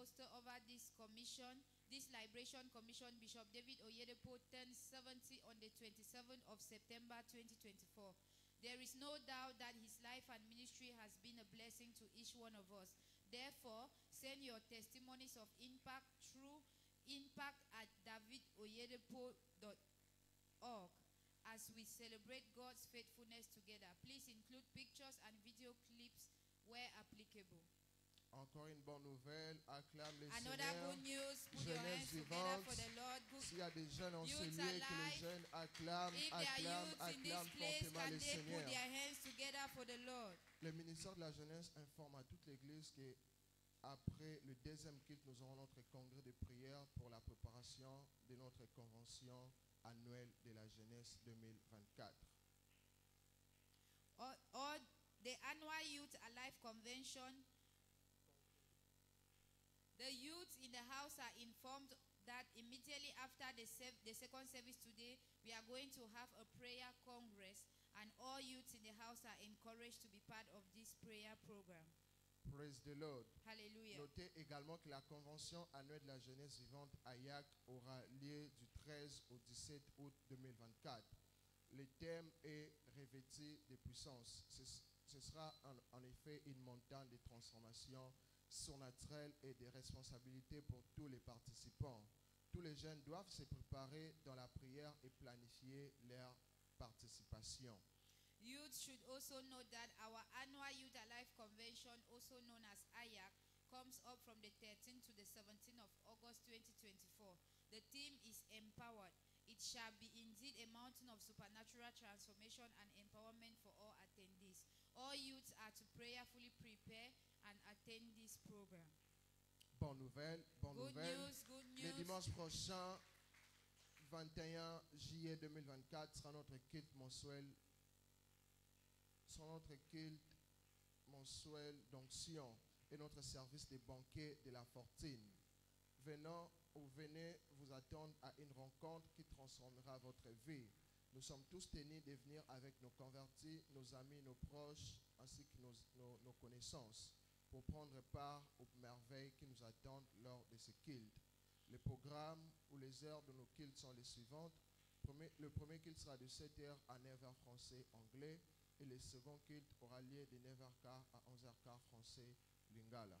apostle over this commission, this liberation commission, Bishop David Oyedepo, turned 70 on the 27th of September 2024. There is no doubt that his life and ministry has been a blessing to each one of us. Therefore, send your testimonies of impact through impact@davidoyedepo.org as we celebrate God's faithfulness together. Please include pictures and video clips where applicable. Encore une bonne nouvelle, acclame les Another Seigneurs. good news, put your Jeunesse hands together vivante. for the Lord. S'il y a des jeunes en ce Youths lieu, are que les alive. jeunes acclament, If there are acclament, youths in this acclament place, fortement can les they put Seigneurs. their hands together for the Lord? Le ministère de la Jeunesse informe à toute l'Église qu'après le deuxième culte, nous aurons notre congrès de prière pour la préparation de notre convention annuelle de la jeunesse 2024. Or the annual Youth Alive Convention. The youths in the house are informed that immediately after the second service today, we are going to have a prayer congress, and all youths in the house are encouraged to be part of this prayer program. Praise the Lord. Hallelujah. Notez également que la convention annuelle de la jeunesse vivante à YAC aura lieu du 13 au 17 août 2024. Le thème est revêtu de puissance. Ce sera en effet une montagne de transformation surnaturelle et de responsabilités pour tous les participants. Tous les jeunes doivent se préparer dans la prière et planifier leur participation. Youth should also know that our annual Youth Alive Convention, also known as IAC, comes up from the 13th to the 17th of August 2024. The theme is Empowered. It shall be indeed a mountain of supernatural transformation and empowerment for all attendees. All youths are to prayerfully prepare and attend this program. Bonne nouvelle, bonne Good nouvelle. news, good Le news. dimanche prochain, 21 juillet 2024, sera notre culte mensuel. D'onction et notre service de banquet de la fortune. Venez vous attendre à une rencontre qui transformera votre vie. Nous sommes tous tenus de venir avec nos convertis, nos amis, nos proches, ainsi que nos connaissances, pour prendre part aux merveilles qui nous attendent lors de ce culte. Les programmes ou les heures de nos cultes sont les suivantes. Le premier culte sera de 7h à 9h français anglais, et le second culte aura lieu de 9h15 à 11h15 français lingala.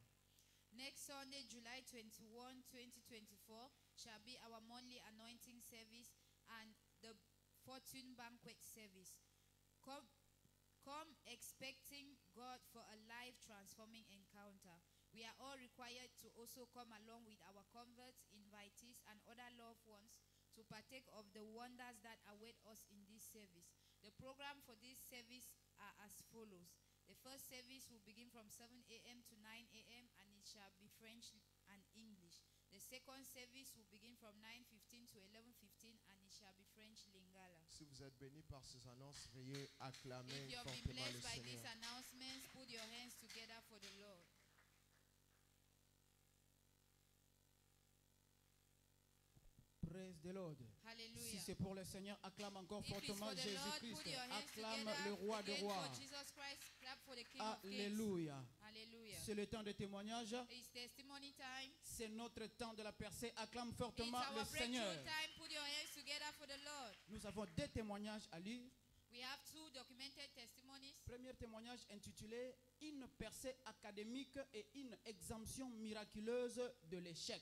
Next Sunday, July 21, 2024, shall be our monthly anointing service and the fortune banquet service. Come expecting God for a life transforming encounter. We are all required to also come along with our converts, invitees, and other loved ones to partake of the wonders that await us in this service. The program for this service are as follows. The first service will begin from 7 a.m. to 9 a.m. and it shall be French and English. The second service will begin from 9:15 to 11:15 and it shall be French Lingala. Si vous êtes bénis par ces annonces, veuillez acclamer If you have been fortement le blessed by these Seigneur. announcements, put your hands together for the Lord. Praise the Lord. Hallelujah. Si c'est pour le Seigneur, acclame encore If it's fortement for the Lord, Jésus-Christ. put your hands Acclame together le roi des again rois. for Jesus Christ. Clap for the King of Kings. Alléluia. Hallelujah. C'est le temps de témoignage. It's testimony time. C'est notre temps de la percée. Acclame It's fortement our le breakthrough Seigneur. time. Put your hands together for the Lord. Nous avons deux témoignages à lire. We have two documented testimonies. Premier témoignage intitulé Une percée académique et une exemption miraculeuse de l'échec.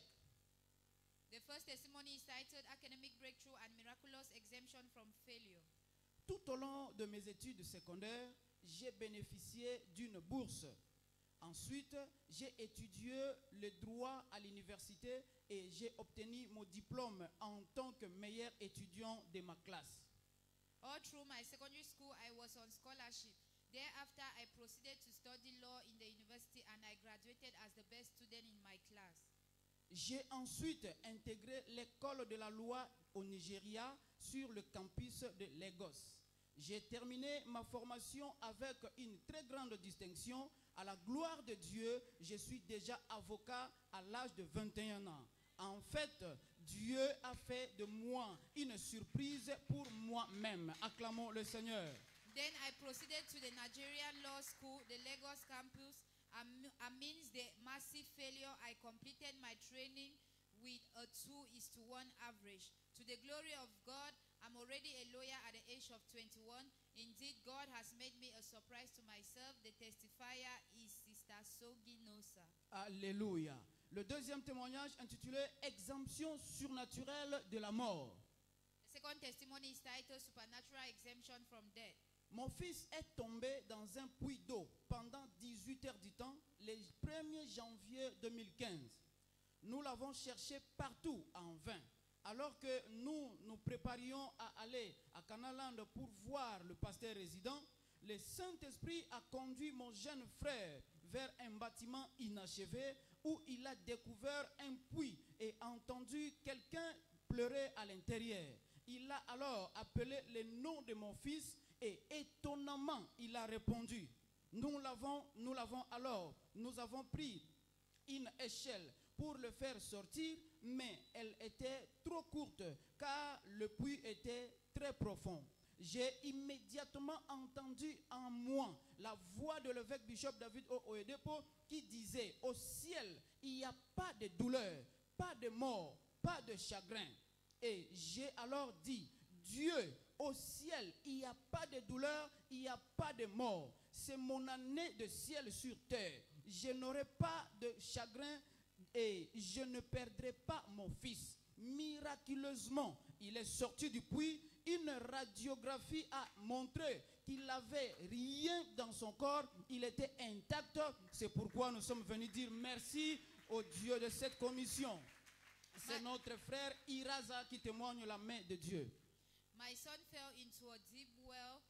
The first testimony is titled Academic Breakthrough and Miraculous Exemption from Failure. Tout au long de mes études secondaires, j'ai bénéficié d'une bourse. Ensuite, j'ai étudié le droit à l'université et j'ai obtenu mon diplôme en tant que meilleur étudiant de ma classe. All through my secondary school, I was on scholarship. Thereafter, I proceeded to study law in the university and I graduated as the best student in my class. J'ai ensuite intégré l'école de la loi au Nigeria sur le campus de Lagos. J'ai terminé ma formation avec une très grande distinction. À la gloire de Dieu, je suis déjà avocat à l'âge de 21 ans. En fait, Dieu a fait de moi une surprise pour moi-même. Acclamons le Seigneur. Then I proceeded to the Nigerian Law School, the Lagos campus. Amidst the massive failure, I completed 2:1 average. To the glory of God, I'm already a lawyer at the age of 21. Indeed, God has made me a surprise to myself. The testifier is Sister Sogi Nosa. Alléluia. Le deuxième témoignage intitulé Exemption surnaturelle de la mort. The second testimony is titled Supernatural Exemption from Death. Mon fils est tombé dans un puits d'eau pendant 18 heures du temps, le 1er janvier 2015. Nous l'avons cherché partout en vain. Alors que nous nous préparions à aller à Canaland pour voir le pasteur résident, le Saint-Esprit a conduit mon jeune frère vers un bâtiment inachevé où il a découvert un puits et entendu quelqu'un pleurer à l'intérieur. Il a alors appelé le nom de mon fils et étonnamment, il a répondu. Nous avons pris une échelle pour le faire sortir, mais elle était trop courte car le puits était très profond. J'ai immédiatement entendu en moi la voix de l'évêque Bishop David Oyedepo qui disait: au ciel, il n'y a pas de douleur, pas de mort, pas de chagrin. Et j'ai alors dit: Dieu, au ciel, il n'y a pas de douleur, il n'y a pas de mort. C'est mon année de ciel sur terre. Je n'aurai pas de chagrin et je ne perdrai pas mon fils. Miraculeusement, il est sorti du puits. Une radiographie a montré qu'il n'avait rien dans son corps. Il était intact. C'est pourquoi nous sommes venus dire merci au Dieu de cette commission. C'est notre frère Iraza qui témoigne la main de Dieu. My son fell into a deep well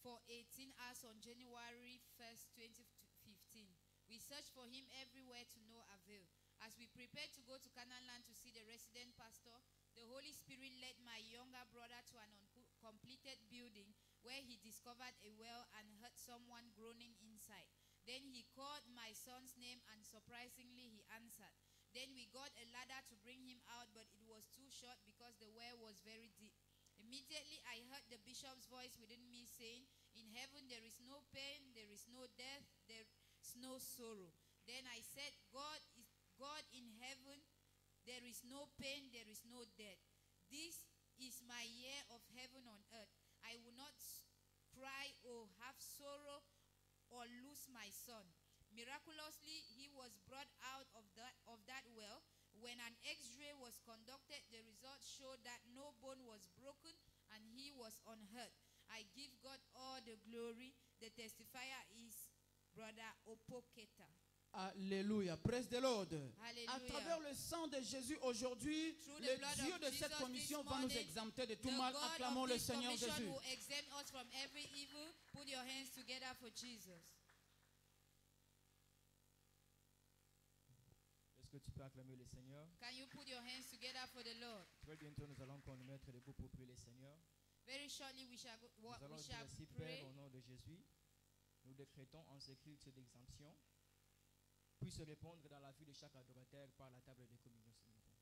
for 18 hours on January 1st, 2015. We searched for him everywhere to no avail. As we prepared to go to Canaanland to see the resident pastor, the Holy Spirit led my younger brother to an uncompleted building where he discovered a well and heard someone groaning inside. Then he called my son's name and surprisingly he answered. Then we got a ladder to bring him out, but it was too short because the well was very deep. Immediately I heard the bishop's voice within me saying, in heaven there is no pain, there is no death, there is no sorrow. Then I said, God in heaven, there is no pain, there is no death. This is my year of heaven on earth. I will not cry or have sorrow or lose my son. Miraculously, he was brought out of that well. When an X-ray was conducted, the results showed that no bone was broken and he was unhurt. I give God all the glory. The testifier is Brother Opoketa. Alléluia. Praise the Lord. Alléluia. À travers le sang de Jésus aujourd'hui, Through le the blood Dieu of de cette Jesus commission this va nous morning, exempter de tout The mal. God Acclamons of le this Seigneur commission Jésus. will exempt us from every evil. Put your hands together for Jesus. Est-ce que tu peux acclamer le Seigneur? Can you put your hands together for the Lord? Très bientôt, nous allons nous mettre debout pour prier le Seigneur. Very shortly we shall Nous allons dire ainsi, pray. Père, au nom de Jésus, nous décrétons en ce culte d'exemption puisse répondre dans la vie de chaque adorateur par la table de communion ce matin.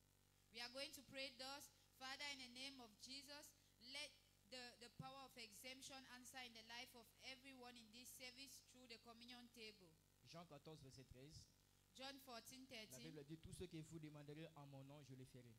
We are going to pray thus. Father, in the name of Jesus, let the power of exemption answer in the life of everyone in this service through the communion table. Jean 14, verset 13. John 14, La 13. Bible dit, tout ce que vous demanderez en mon nom, je le ferai.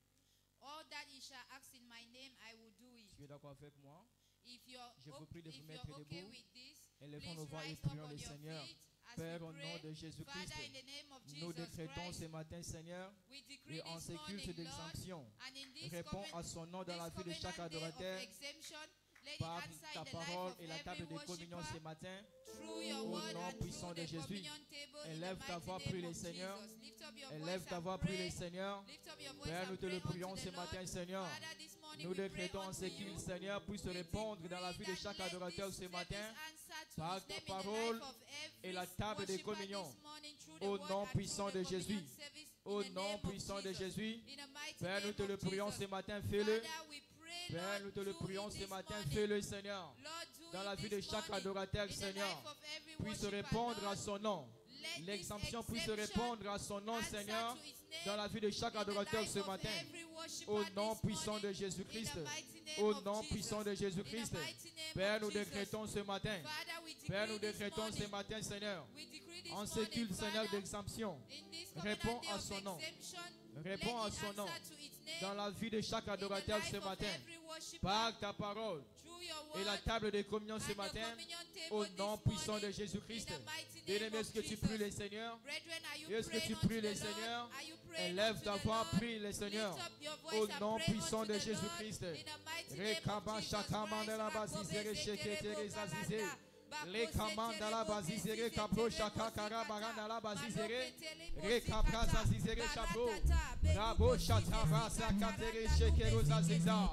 All that ye shall ask in my name, I will do it. Tu es d'accord avec moi? If you're, Je vous prie de if vous you're mettre okay debout. with this, Élevons please nos voix et rise up prions on le your Seigneur. feet as Père, we au nom pray. de Jésus-Christ, Father, in the name of nous Jesus décrétons ce Christ, matin, Seigneur, we decree et en this ce culte morning, Lord, d'exemption, and in this réponds à son nom dans la vie de chaque covenant day of adorateur exemption, let it par answer ta in the life parole of et la every table de communion ce worshiper matin. through your Au word nom and puissant through de the Jésus. communion table in the Élève ta mighty voix, name prie le of Seigneur. Jesus. Lift up your Élève voice ta and voix, prie pray. le Seigneur. Lift up your voice Père, and nous te le pray prions unto ce the matin, Lord. Seigneur. Father, this morning Nous we pray décrétons en unto ce you. qu'il, Seigneur, puisse We répondre dans la vie de decree chaque that let adorateur this ce matin service answer to par his ta name in the parole life of every et la table de worshiper communion. this morning through the Au word nom and puissant through de the communion Jésus. service in Au the nom name of puissant de Jesus. Jésus. In the mighty Père, nous name te le of prions Jesus. ce matin, fais-le. Father, we pray, Père, nous Lord, te le do prions it ce this matin, morning. fais-le, Seigneur. Lord, do Dans it la vie de this chaque morning. adorateur, In the Seigneur, life of every puisse worshiper, répondre à Lord. son nom. Let this L'exemption puisse exemption répondre à son nom, answer Seigneur, to his name dans la vie de chaque in the adorateur life ce of matin. every worshiper Au this nom puissant morning, de Jésus-Christ. in the mighty name Au of nom Jesus. puissant de In Jésus-Christ. the mighty name Père, of nous Jesus. décrétons ce matin. Father, we decree Père, nous this décrétons ce morning. matin, Seigneur, We decree this en ce morning, culte, Seigneur, Father, d'exemption. in this Réponds covenant day à of son nom. exemption, Réponds à it son nom answer to its name dans la vie de chaque in the adorateur life ce of matin. every worshiper, Par ta parole through your et la word, table de communion ce and the matin, communion table au this nom puissant morning, de Jésus-Christ. in the mighty name Bien-aimé, of est-ce que tu Jesus. pries le Seigneur? Brethren, are you Est-ce que praying tu unto pries the le Lord? Seigneur? Are you praying Élève unto ta the voix, Lord? prie le Seigneur. Lift up your Au voice and nom pray puissant unto de the Lord Jésus-Christ. in the mighty name of Rekaba Jesus shakamanda la Christ. bazizere shekete zazize. Bako Le kamanda la bazizere kapro shakakara baranda la bazizere. Maloke Rekapra zazizere chapeau. Baratata, Rabo shataba sakatere shekero zaziza.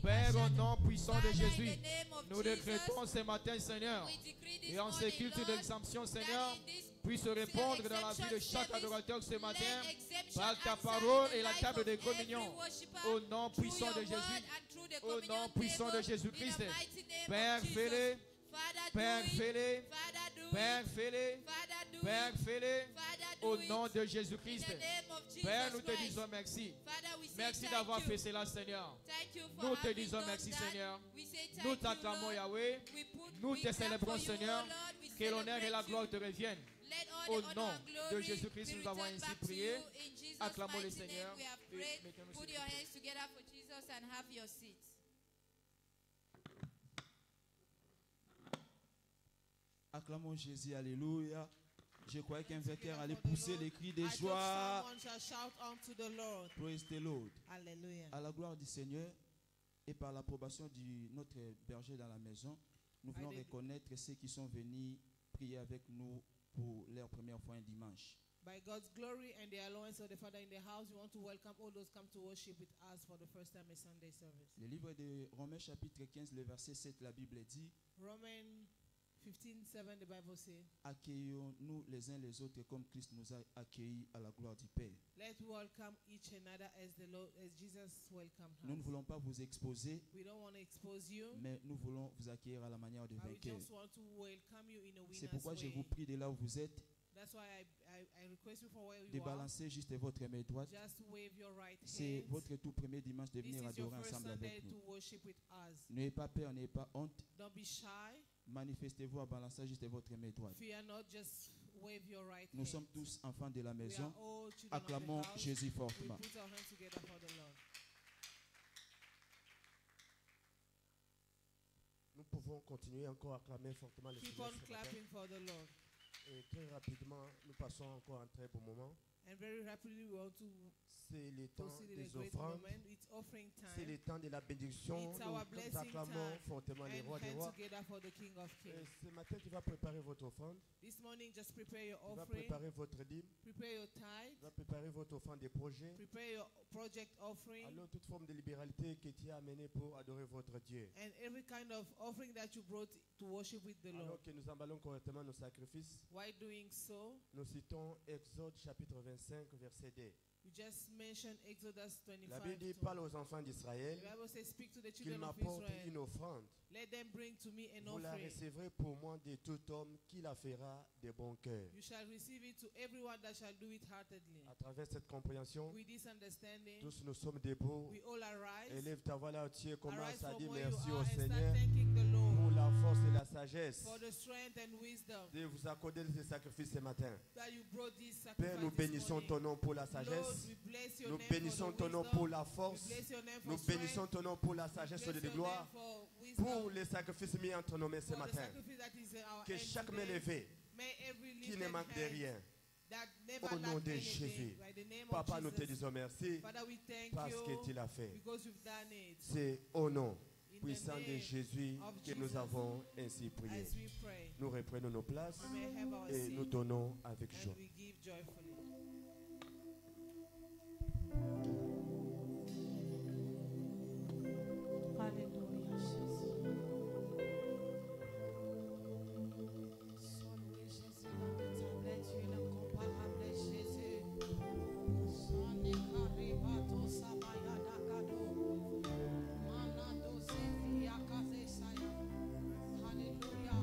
Père, au nom puissant de Jésus, nous décrétons ce matin, Seigneur, et en ce culte d'exemption, Seigneur, puisse répondre dans la vie de chaque adorateur ce matin par ta parole et la table de communion. Au nom puissant de Jésus, au nom puissant de Jésus-Christ. Père, fais-le, Père, fais-le, Père, fais-le, Père, fais-le, au nom de Jésus-Christ. Père, nous te disons merci. Merci d'avoir fait cela, Seigneur. Nous te disons merci, Seigneur. Nous t'acclamons, Yahweh. Nous te célébrons, Seigneur. Que l'honneur et la gloire te reviennent. Au nom de Jésus-Christ, nous avons ainsi prié. Acclamons le Seigneur. Et mettons-nous sur Put le your pied. hands together for Jesus and have your seat. Acclamons Jésus, alléluia. Je croyais qu'un vainqueur allait pousser les cris de I thought joie. someone shall shout unto the Lord. Praise the Lord. Hallelujah. À la gloire du Seigneur et par l'approbation de notre berger dans la maison, nous voulons Amen. reconnaître ceux qui sont venus prier avec nous pour leur première fois un dimanche. By God's glory and the allowance of the Father in the house, we want to welcome all those come to worship with us for the first time a Sunday service. Le livre de Romains chapitre 15, le verset 7, la Bible dit: Romans 15:7, the Bible says, accueillons-nous les uns les autres comme Christ nous a accueillis à la gloire du Père. "Let's welcome each another as the Lord, as Jesus welcomed Nous ne us." voulons pas vous exposer, We don't want to expose you, mais nous voulons vous accueillir à la manière de but we vainqueur. just want to welcome you in a C'est winner's pourquoi je way. vous prie de là où vous êtes, That's why I request you from where de you are, balancer juste votre main droite. just wave your right C'est hand. votre tout premier dimanche de This venir is your adorer first ensemble Sunday avec to nous. worship with us. N'ayez pas peur, n'ayez pas honte. Don't be shy. Manifestez-vous en balançant juste votre main droite. Fear not, just wave your right Nous hand. sommes tous enfants de la We maison. are all children Acclamons of the house. Jésus We fortement. put our hands together for the Lord. Nous pouvons continuer encore à acclamer fortement le Keep Seigneur on ce matin. clapping for the Lord. Et très rapidement, nous passons encore un très beau moment. And very rapidly, we want to C'est le temps proceed in a des great offrandes. moment. It's offering C'est time. le temps de la bénédiction. It's Nous, our nous blessing acclamons time. fortement les And rois des hand rois. together for the King of Et Kings. ce matin, tu vas préparer votre offrande. This morning, just prepare your Tu vas offering. préparer votre dîme. Prepare your tithe. Tu vas préparer votre offrande des projets. Prepare your project offering. Alors, toute forme de libéralité que tu as amenée pour adorer votre Dieu. And every kind of offering that you brought to worship with the Lord. Alors que nous emballons correctement nos sacrifices, Why doing so? nous citons Exode chapitre 25, verset 2. We just mentioned Exodus La 25. Bible dit, 2. parle aux enfants d'Israël The Bible says, "Speak to the qu'ils children of m'apportent Israel. une offrande. Let them bring to me an Vous la offering. recevrez pour moi de tout homme qui la fera de bon cœur. You shall receive it to everyone that shall do it heartedly." À travers cette compréhension, With this understanding, tous nous sommes debout. we all arise. Élève ta voix là, tu Arise commence à from dire where you merci are au and start Seigneur thanking the pour Lord la force et la sagesse for the strength and wisdom de vous accorder ces sacrifices ce matin. that you brought this Père, nous sacrifice this bénissons morning. ton nom pour la Lord, sagesse. we bless your Nous name for bénissons the ton nom wisdom. pour la We force. bless your name for Nous strength. bénissons ton nom pour la We sagesse bless et de your gloire. name for wisdom. Pour les sacrifices mis entre nos mains ce For the matin. sacrifice that is in our Que hands chaque main today. levée, May every qui lifted ne manque de hand rien. that never Au nom lack de anything, Jésus. by the name Papa, of nous te Jesus. disons merci Father, we thank parce you que tu l'as fait. because you've done it. C'est au nom In puissant the de name Jésus of que nous Jesus, avons ainsi prié. as we pray, Nous reprenons nos places we may have our et nous seat donnons avec joie. and we give joyfully. Alléluia, Jésus. Sonne Jésus, l'inétable Dieu, l'incomparable Jésus. Sonne Karibato Sabaya Dakado. Manado Zefia Kazesaya. Alléluia.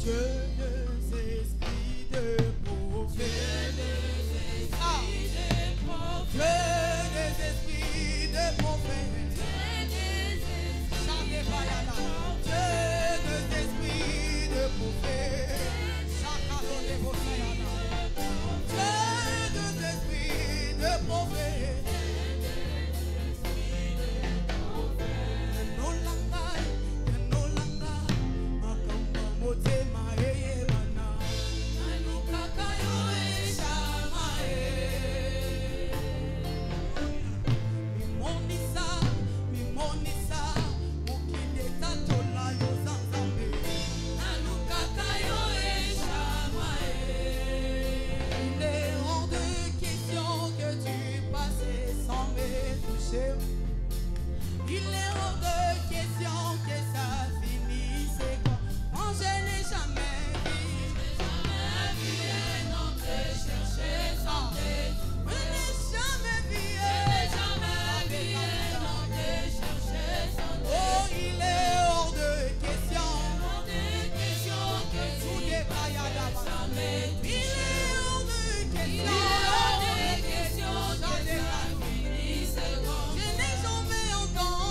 Dieu des esprits de prophète. Dieu des esprits de prophète. Chantez Bayana. Dieu des esprits de prophète. Chacun de vos Bayana. Dieu des esprits de prophète. Il est hors de question que ça finisse comme moi je n'ai jamais vu un homme te chercher sans tête. Je n'ai jamais vu un homme te chercher sans tête. Oh, il est hors de question que tout détaille à la base. Il est hors de question que ça finisse comme je n'ai jamais entendu.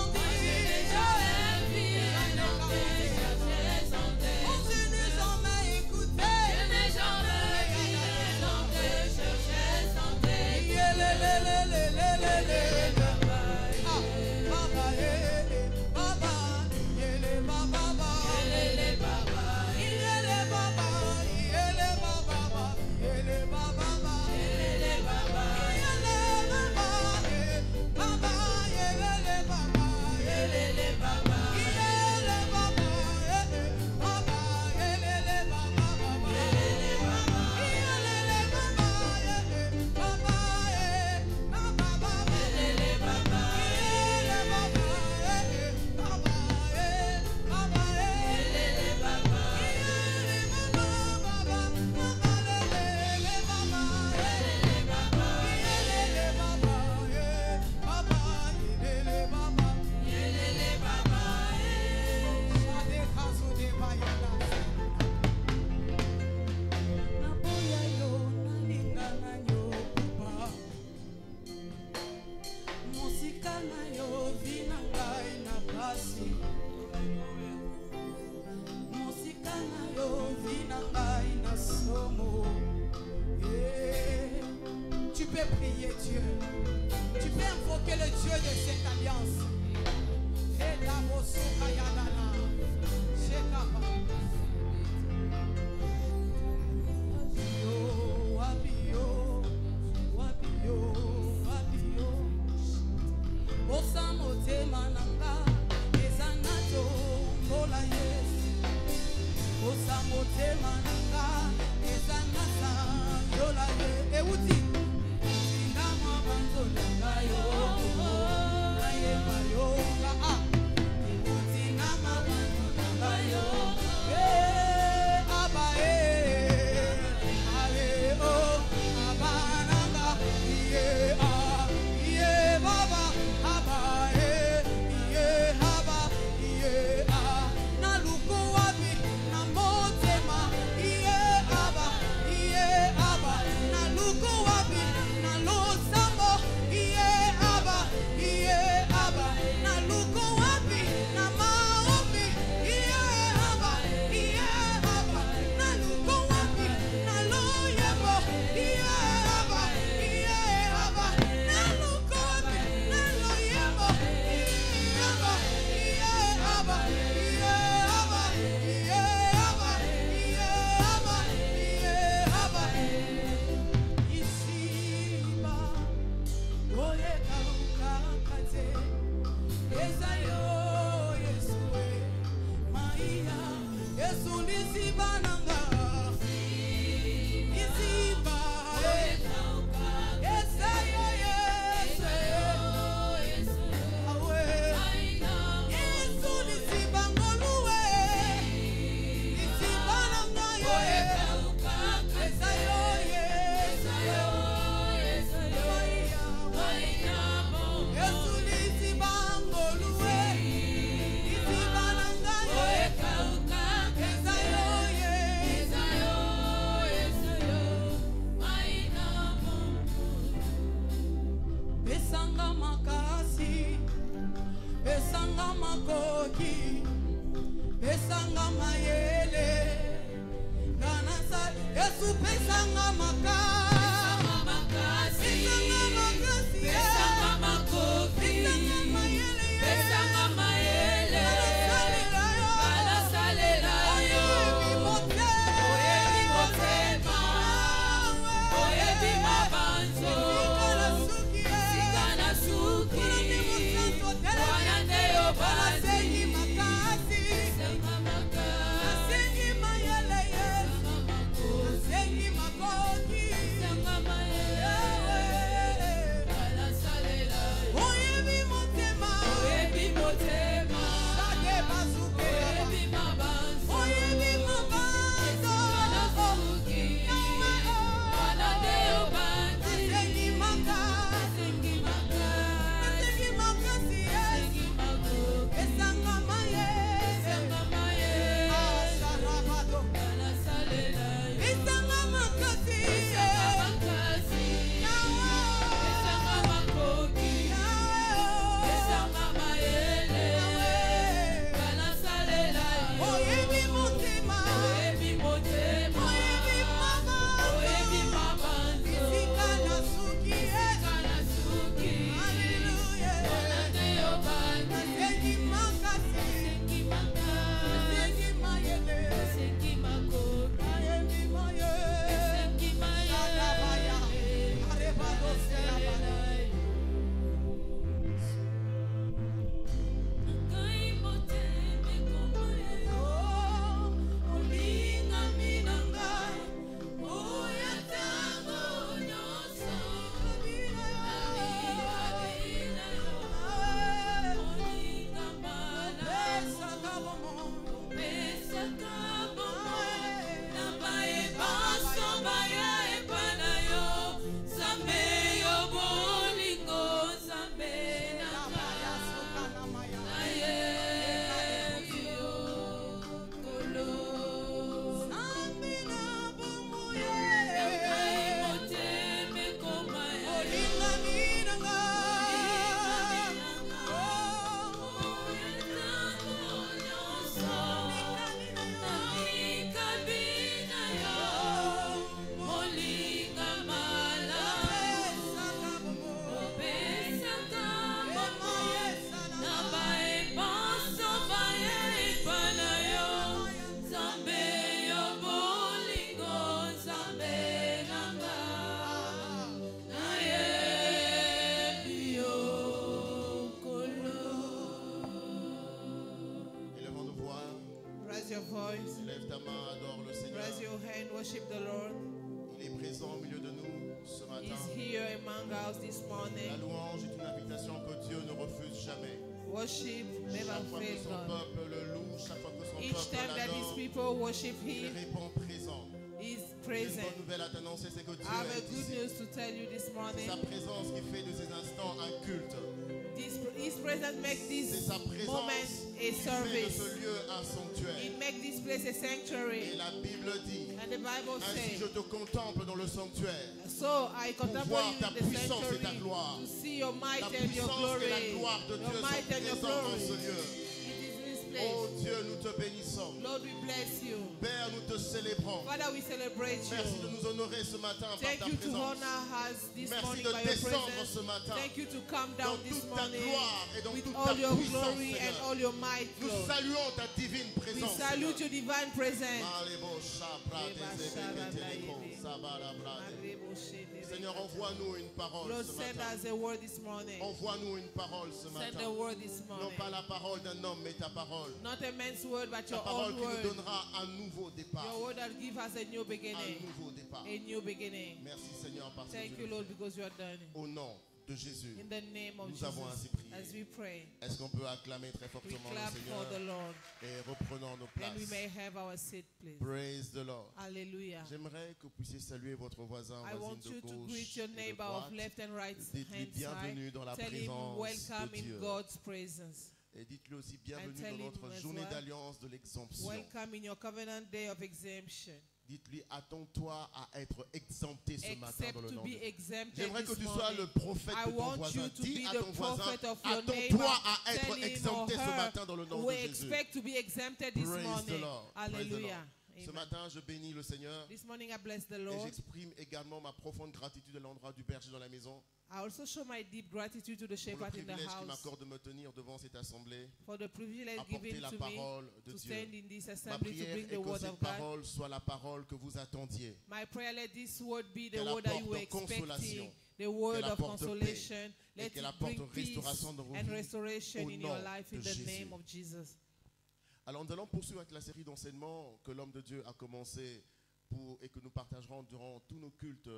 Tu peux prier Dieu. Tu peux invoquer le Dieu de cette alliance. Et la mosuka yadana. Shekapa. Wapio, wapio, wapio. Osamote mananga. Ezanato mola yes. Osamote mananga. Ezanasa yola yes. Euti. makoki pesanga mayele kanasa Yesu pesanga makasi pesanga makasi pesanga makoki pesanga mayele pesanga mayele bala salela yo oyebi motema oyebi mabanzo sikana suki wana nde yo basengi makasi asengi mayele asengi makoki oyebi motema oyebi bazuke oyebi mabanzo asengi makasi esanga mayele asharabado esanga makasi oyebi motema oyebi mabanzo sikana suki haleluya asengi makasi asengi mayele ayebi mayele shadabaya arebado selabaya olinga minanga oya tango nyonso pesaka bomo namba ebanso baya epana yo Nzambe yo bolingo Nzambe nabaya sokana maya ayebi yo kolo Nzambe na bomo ye moteme koma ye olinga minanga kabina yo molinga malamu pesaka bomo naba ebanso baya epana yo Nzambe yo bolingo Nzambe nanga nayebi yo kolo. Élevons nos voix. Raise your voice. Lève ta main, adore le Seigneur. Raise your hand. Worship the Lord. Il est présent au milieu de nous ce matin. He's here among us this La morning. louange est une invitation que Dieu ne refuse jamais. Worship never Chaque fois que fails son God. peuple le loue, chaque fois que son Each peuple time that his l'adore, people worship il him, répond présent. he's J'ai une present. bonne nouvelle à t'annoncer, c'est que Dieu I have a est good ici. news to tell you this C'est morning. sa présence qui fait de ces instants un culte. His presence makes C'est this sa présence moment a qui fait de service. ce lieu un sanctuaire. It makes this place a Et sanctuary. la Bible dit, And the Bible ainsi je says, te contemple dans le sanctuaire. so I contemplate voir you ta in the puissance et ta sanctuary gloire. to see your might La and your puissance et la glory. gloire de Dieu Your might sont and your présents dans ce glory. lieu. It is in this Oh place. Dieu, nous te bénissons. Lord, we bless you. Père, nous te célébrons. Father, we celebrate Merci de you. nous honorer ce matin par Thank ta you to présence. honor us this Merci morning de by your descendre presence. ce matin Thank you to come dans down this toute ta morning gloire et dans with toute all ta your puissance, glory and Seigneur. all your might, Nous Lord. saluons ta divine We présence. salute your divine presence. Seigneur, envoie-nous une parole Lord, ce send matin. us a word this morning. Envoie-nous une parole ce Send matin. a word this Non morning. pas la parole d'un homme, mais ta parole. Not a man's word, but Ta your parole own qui nous word. donnera un nouveau départ. Your word that gives us a new Un beginning. nouveau départ. A new beginning. Merci Seigneur parce que Thank tu you, le Lord, fais. because you are done. Au nom de Jésus, In the name of nous avons ainsi Jesus, prié. as we pray, Est-ce qu'on peut acclamer très we fortement clap le for the Seigneur Lord, et reprenons nos and we may places. have our seat, please. Praise the Lord. Hallelujah. J'aimerais que vous puissiez saluer votre voisin, I want voisine you de to gauche greet your et de neighbor of droite. left and right Dites-lui hand bienvenue side. dans la Tell him présence welcome de in Dieu. God's presence. Et dites-lui aussi bienvenue tell dans him notre as journée well, d'alliance de l'exemption. Welcome in your covenant day of exemption. Dites-lui, attends-toi à être exempté ce matin Except dans le to nom be de Dieu. exempted J'aimerais que this tu sois morning. le prophète I de ton want voisin. you to Dis be à the ton voisin, prophet of your attends-toi neighbor. à être Tell him or exempté ce her, matin dans le nom we de Jésus. expect to be exempted this Praise the morning. Lord. Praise the Lord. Hallelujah. Ce Amen. matin, je bénis le Seigneur This morning I bless the et Lord. j'exprime également ma profonde gratitude à l'endroit du berger dans la maison I also show my deep gratitude to the pour le shepherd in the privilège qu'il house m'accorde de me tenir devant cette assemblée, for the privilege apporter given la to me parole de to Dieu. stand in this Ma assembly to prière bring est the que word cette of God. parole soit la parole que vous attendiez. My prayer, let this word be the Qu'elle word that you were apporte consolation, expecting, the word qu'elle of apporte consolation. paix, et Let qu'elle it apporte bring peace restauration dans vos and vies, restoration au in your nom life in de the Jésus. name of Jesus. Alors nous allons poursuivre avec la série d'enseignements que l'homme de Dieu a commencé et que nous partagerons durant tous nos cultes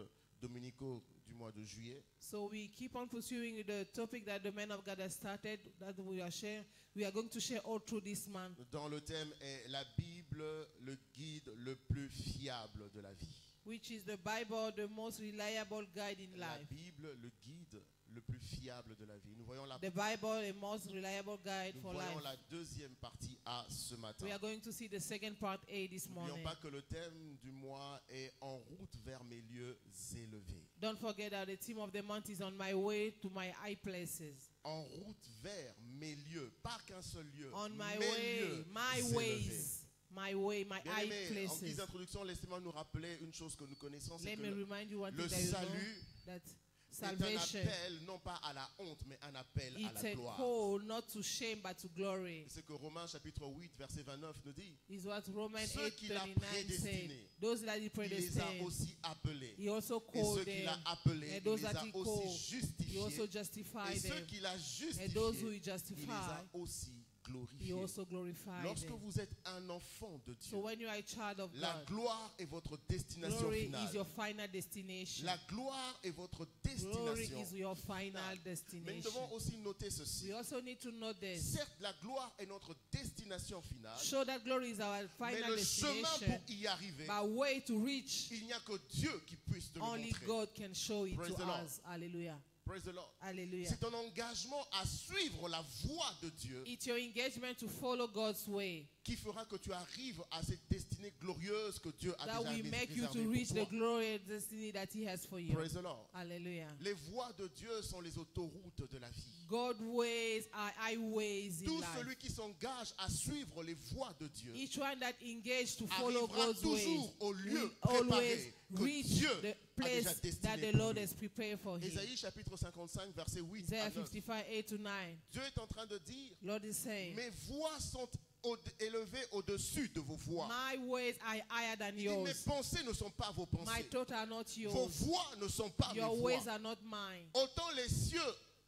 dominicaux du mois de juillet. So we keep on pursuing the topic that the man of God has started, that we are sharing. We are going to share all through this month. Dont le thème est la Bible, le guide le plus fiable de la vie. Which is the Bible, the most reliable guide in La life. Bible, le guide le plus fiable de la vie. Nous voyons la, The Bible, the most reliable guide nous for voyons life. la deuxième partie A ce matin. We are going to see the second part A this N'oublions morning. pas que le thème du mois est en route vers mes lieux élevés. Don't forget that the theme of the month is on my way to my high places. En route vers mes lieux, pas qu'un seul lieu. On my mes way, lieux my élevés. ways. My way, my high Bien-aimés, en guise places. d'introduction, laissez-moi nous rappeler une chose que nous connaissons, c'est Let que me remind you one le thing that you know, salut that est un salvation appel non pas à la honte, mais un appel à it's la a gloire. call not to shame but to glory. C'est ce que Romains chapitre 8, verset 29 nous dit. Is what Romans Ceux qu'il a 8:39 says. prédestinés, Those that he Il les a predestined, aussi appelés. he also Et called ceux qu'il them. a appelés, And il those les that a he aussi called, he justifiés. also Et justified ceux them. qu'il a And those who justifiés, he il les a justified, aussi he glorifiés. also glorified Lorsque them. vous êtes un enfant de Dieu, So when you are a child of la God, gloire est votre destination glory finale. is your final destination. La gloire est votre Glory destination. is your final Mais nous destination. devons aussi noter ceci. We also need to know this. Certes, la gloire est notre destination finale, Show that glory is our mais final le chemin destination. pour y arriver, But way to reach, il n'y a que Dieu qui puisse te le only montrer. God can show it Praise to the Lord. us. Hallelujah. Praise the Lord. Hallelujah. C'est un engagement à suivre la voie de Dieu It's your engagement to follow God's way qui fera que tu arrives à cette destinée glorieuse que Dieu a that déjà will make you réservée to pour reach toi. the glorious destiny that He has for you. Praise the Lord. Hallelujah. Les voies de Dieu sont les autoroutes de la vie. God's ways are highways in Tout life. celui qui s'engage à suivre les voies de Dieu Each one that engaged to follow arrivera God's ways toujours au lieu will always préparé que reach Dieu the a place déjà destiné that the pour Lord lui. has prepared for him. Ésaïe chapitre 55 verset 8 à Isaiah 9. 55, 8 to 9. Dieu est en train de dire, Lord is saying, mes voies sont élevées au-dessus de vos voies. my ways are higher than Il dit, mes yours. pensées ne sont pas vos My pensées. thoughts are not Vos yours. voies ne sont pas mes Your ways voies. are not mine. Autant les cieux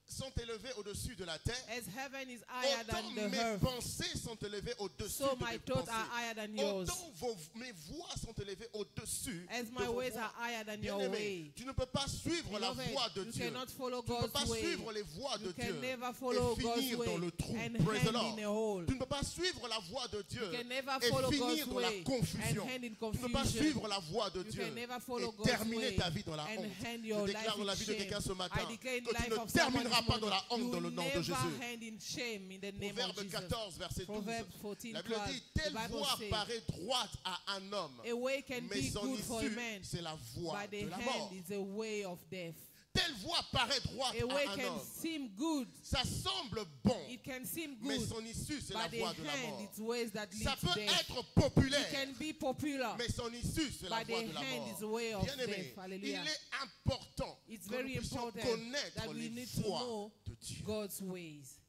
sont élevés au-dessus de la terre, As heaven is higher autant than the mes earth, pensées sont élevées au-dessus so de my mes thoughts are pensées. higher than yours. Autant mes voies sont élevées au-dessus As de my vos ways voies. are higher than your Bien-aimé, way. tu ne peux pas suivre la Beloved, voie de you Dieu. cannot follow Tu ne peux God's pas way. suivre les voies de You Dieu can never follow et God's finir way dans le trou. and Praise the hand Lord. in a hole. Tu ne peux pas suivre la voie de Dieu You can never et follow finir God's dans la way confusion. and hand in Tu ne peux pas confusion. suivre la voie de You Dieu can never follow et God's terminer way ta vie dans la and honte. hand Je your déclare life dans la in vie de quelqu'un ce shame. matin I declare in que the tu life ne of someone termineras this pas dans morning, la honte you dans le nom de never Jésus. hand in shame in the name of Proverbe Jesus. 14, verset 12. Proverbs 14, La Bible 12. dit, The telle Bible voie says, paraît droite à un homme, a way can mais be son good for a issue, man, c'est la voie but the de la mort. hand is a way of death. Telle voie paraît droite A way à un can homme. seem good, Ça semble bon, it can seem mais good, son issue, c'est la but the voie de la hand, mort. it's ways that lead Ça to peut death. être populaire, It can be popular, mais son issue, c'est la but voie the de la hand mort. is a way of Bien-aimé, death. il Hallelujah. est important It's que nous very puissions important connaître that we les need to voies know de Dieu. God's ways.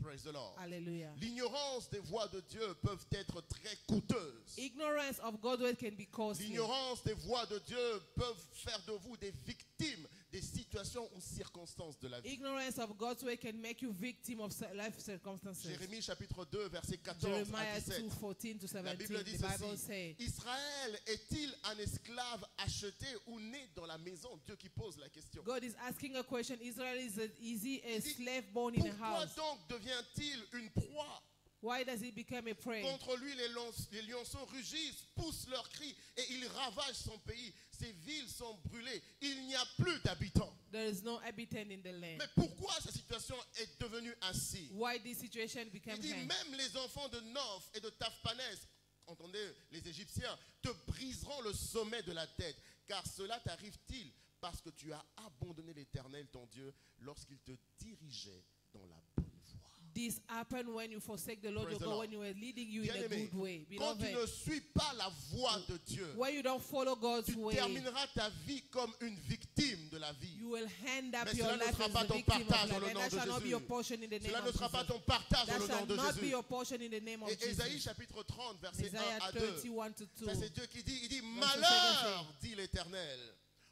Praise the Lord. Hallelujah. L'ignorance des voies de Dieu peuvent être très coûteuses. Ignorance of God's ways can be costly. L'ignorance des voies de Dieu peuvent faire de vous des victimes des situations ou circonstances de la vie. Ignorance of God's way can make you victim of life circumstances. Jérémie chapitre 2, verset 14 à Jeremiah 17. 2:14 to La 17. Bible dit The Bible ceci. says, Israël est-il un esclave acheté ou né dans la maison? Dieu qui pose la question. God is asking a question. Israel is he a Il dit, slave born in a pourquoi house? donc devient-il une proie? Why does he become a prey? Contre lui, les lionceaux rugissent, poussent leurs cris et ils ravagent son pays. Ses villes sont brûlées. Il n'y a plus d'habitants. There is no habitant in the land. Mais pourquoi cette situation est devenue ainsi? Why this situation Il became dit, hand? même les enfants de Noph et de Taphpanès, entendez les Égyptiens, te briseront le sommet de la tête. Car cela t'arrive-t-il parce que tu as abandonné l'Éternel, ton Dieu, lorsqu'il te dirigeait dans la bonne voie. This happened when you forsake the Lord Praise your the God, Lord. when you were leading you in a Bien-aimé, good way. quand tu Beloved, ne suis pas la voie de Dieu, when you don't follow God's tu way, termineras ta vie comme une victime de la vie. you will hand up Mais your cela ne life sera as pas a ton victim of partage life, au and nom that de shall not be Jésus. your portion in the name Cela of ne sera pas Jesus. ton partage That au nom shall de not be Jésus. your portion in the name of Et Ésaïe Jesus. chapitre 30, verset 1 Isaiah à 2. 31 to 2. Ça c'est Dieu qui dit, il dit, Verset malheur, dit l'Éternel,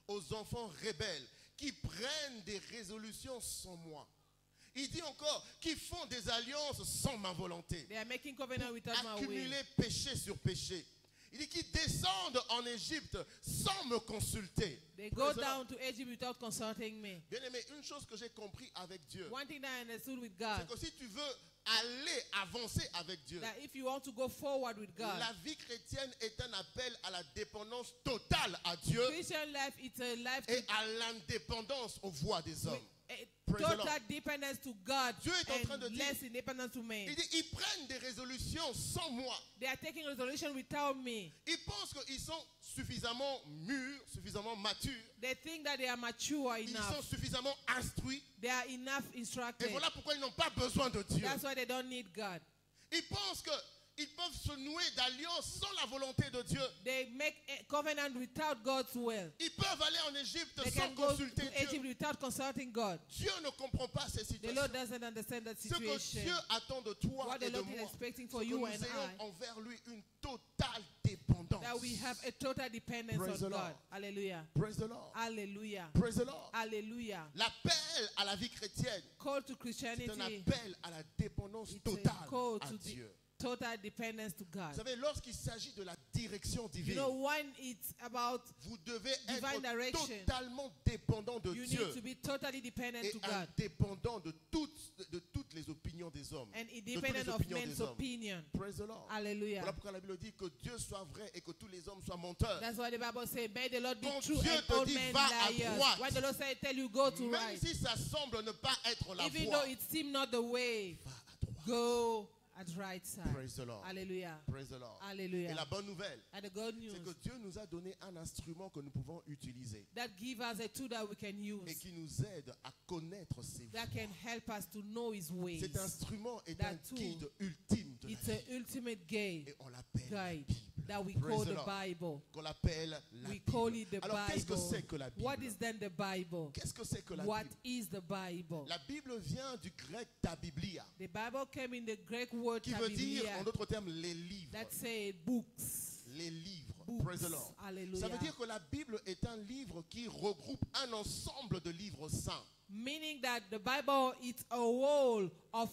aux enfants rebelles qui prennent des résolutions sans moi. Il dit encore, qui font des alliances sans ma volonté. They are making covenant without my way. Accumuler péché sur péché. Il dit qu'ils descendent en Égypte sans me consulter. They go Praise the down Lord. to Egypt without consulting me. Bien aimé, une chose que j'ai compris avec Dieu, One thing that I understood with c'est God, que si tu veux aller avancer avec Dieu, that if you want to go forward with God, la vie chrétienne est un appel à la dépendance totale à Dieu Christian life is a life et to à l'indépendance aux voies des hommes. a Praise the total Lord. dependence to God Dieu est en train de and dire, less independence to man. il dit, ils prennent des résolutions sans moi. They are taking resolution without me. Ils pensent qu'ils sont suffisamment mûrs, suffisamment matures. They think that they are mature Ils sont enough. suffisamment instruits. They are enough Et instructed. voilà pourquoi ils n'ont pas besoin de Dieu. That's why they don't need God. Ils pensent qu'ils peuvent se nouer d'alliance sans la volonté de Dieu. They make a covenant without God's will. Ils peuvent aller en Égypte They sans can go to consulter Egypt Dieu. without consulting God. Dieu ne comprend pas ces The Lord situations. doesn't understand that Ce que situation. Dieu attend de toi What the et de Lord is moi, expecting c'est for que you nous and ayons I, envers lui une totale dépendance. that we have a total dependence Praise on the God. Lord. Hallelujah. Praise the Lord. Hallelujah. Praise the Lord. Hallelujah. L'appel à la vie chrétienne, Call to c'est Christianity. un appel à la dépendance It's a totale call à to Dieu. total dependence to Vous God. savez, lorsqu'il s'agit de la direction You divine, know, when it's about, vous devez divine être direction, totalement dépendant de you Dieu need to be totally dependent et to God indépendant de toutes les opinions des hommes. and De toutes les independent of opinions men's des hommes. opinion. Praise the Lord. Hallelujah. Voilà pourquoi la Bible dit que Dieu soit vrai et que tous les hommes soient menteurs. That's why the Bible says, may the Lord be Quand true Dieu and te all dit, men va à liars. droite, When the Lord says, tell you go to Même right, si ça semble ne pas être la even voie, though it seems not the way, va à droite. go at right side. Praise the Lord. Hallelujah. Praise the Lord. Et Hallelujah. la bonne nouvelle, And the good news, c'est que Dieu nous a donné un instrument que nous pouvons utiliser that give us a tool that we can et use, qui nous aide à connaître ses that voies. can help us to know His ways. Cet instrument est That un tool, guide ultime de It's la an vie. ultimate guide Et on l'appelle la guide Bible. that we Praise call the the Lord. Bible. Qu'on l'appelle la We Bible. call it the Alors qu'est-ce que Bible. c'est que la Bible? What is then the Bible? Qu'est-ce que c'est que la What Bible? is the Bible? La Bible vient du grec ta biblia, The Bible came in the Greek word qui veut dire, tabiblia, en d'autres termes, les livres. that say books. Les livres. Books. Praise the Lord. Hallelujah. Ça veut dire que la Bible est un livre qui regroupe un ensemble de livres saints. Meaning that the Bible is a whole of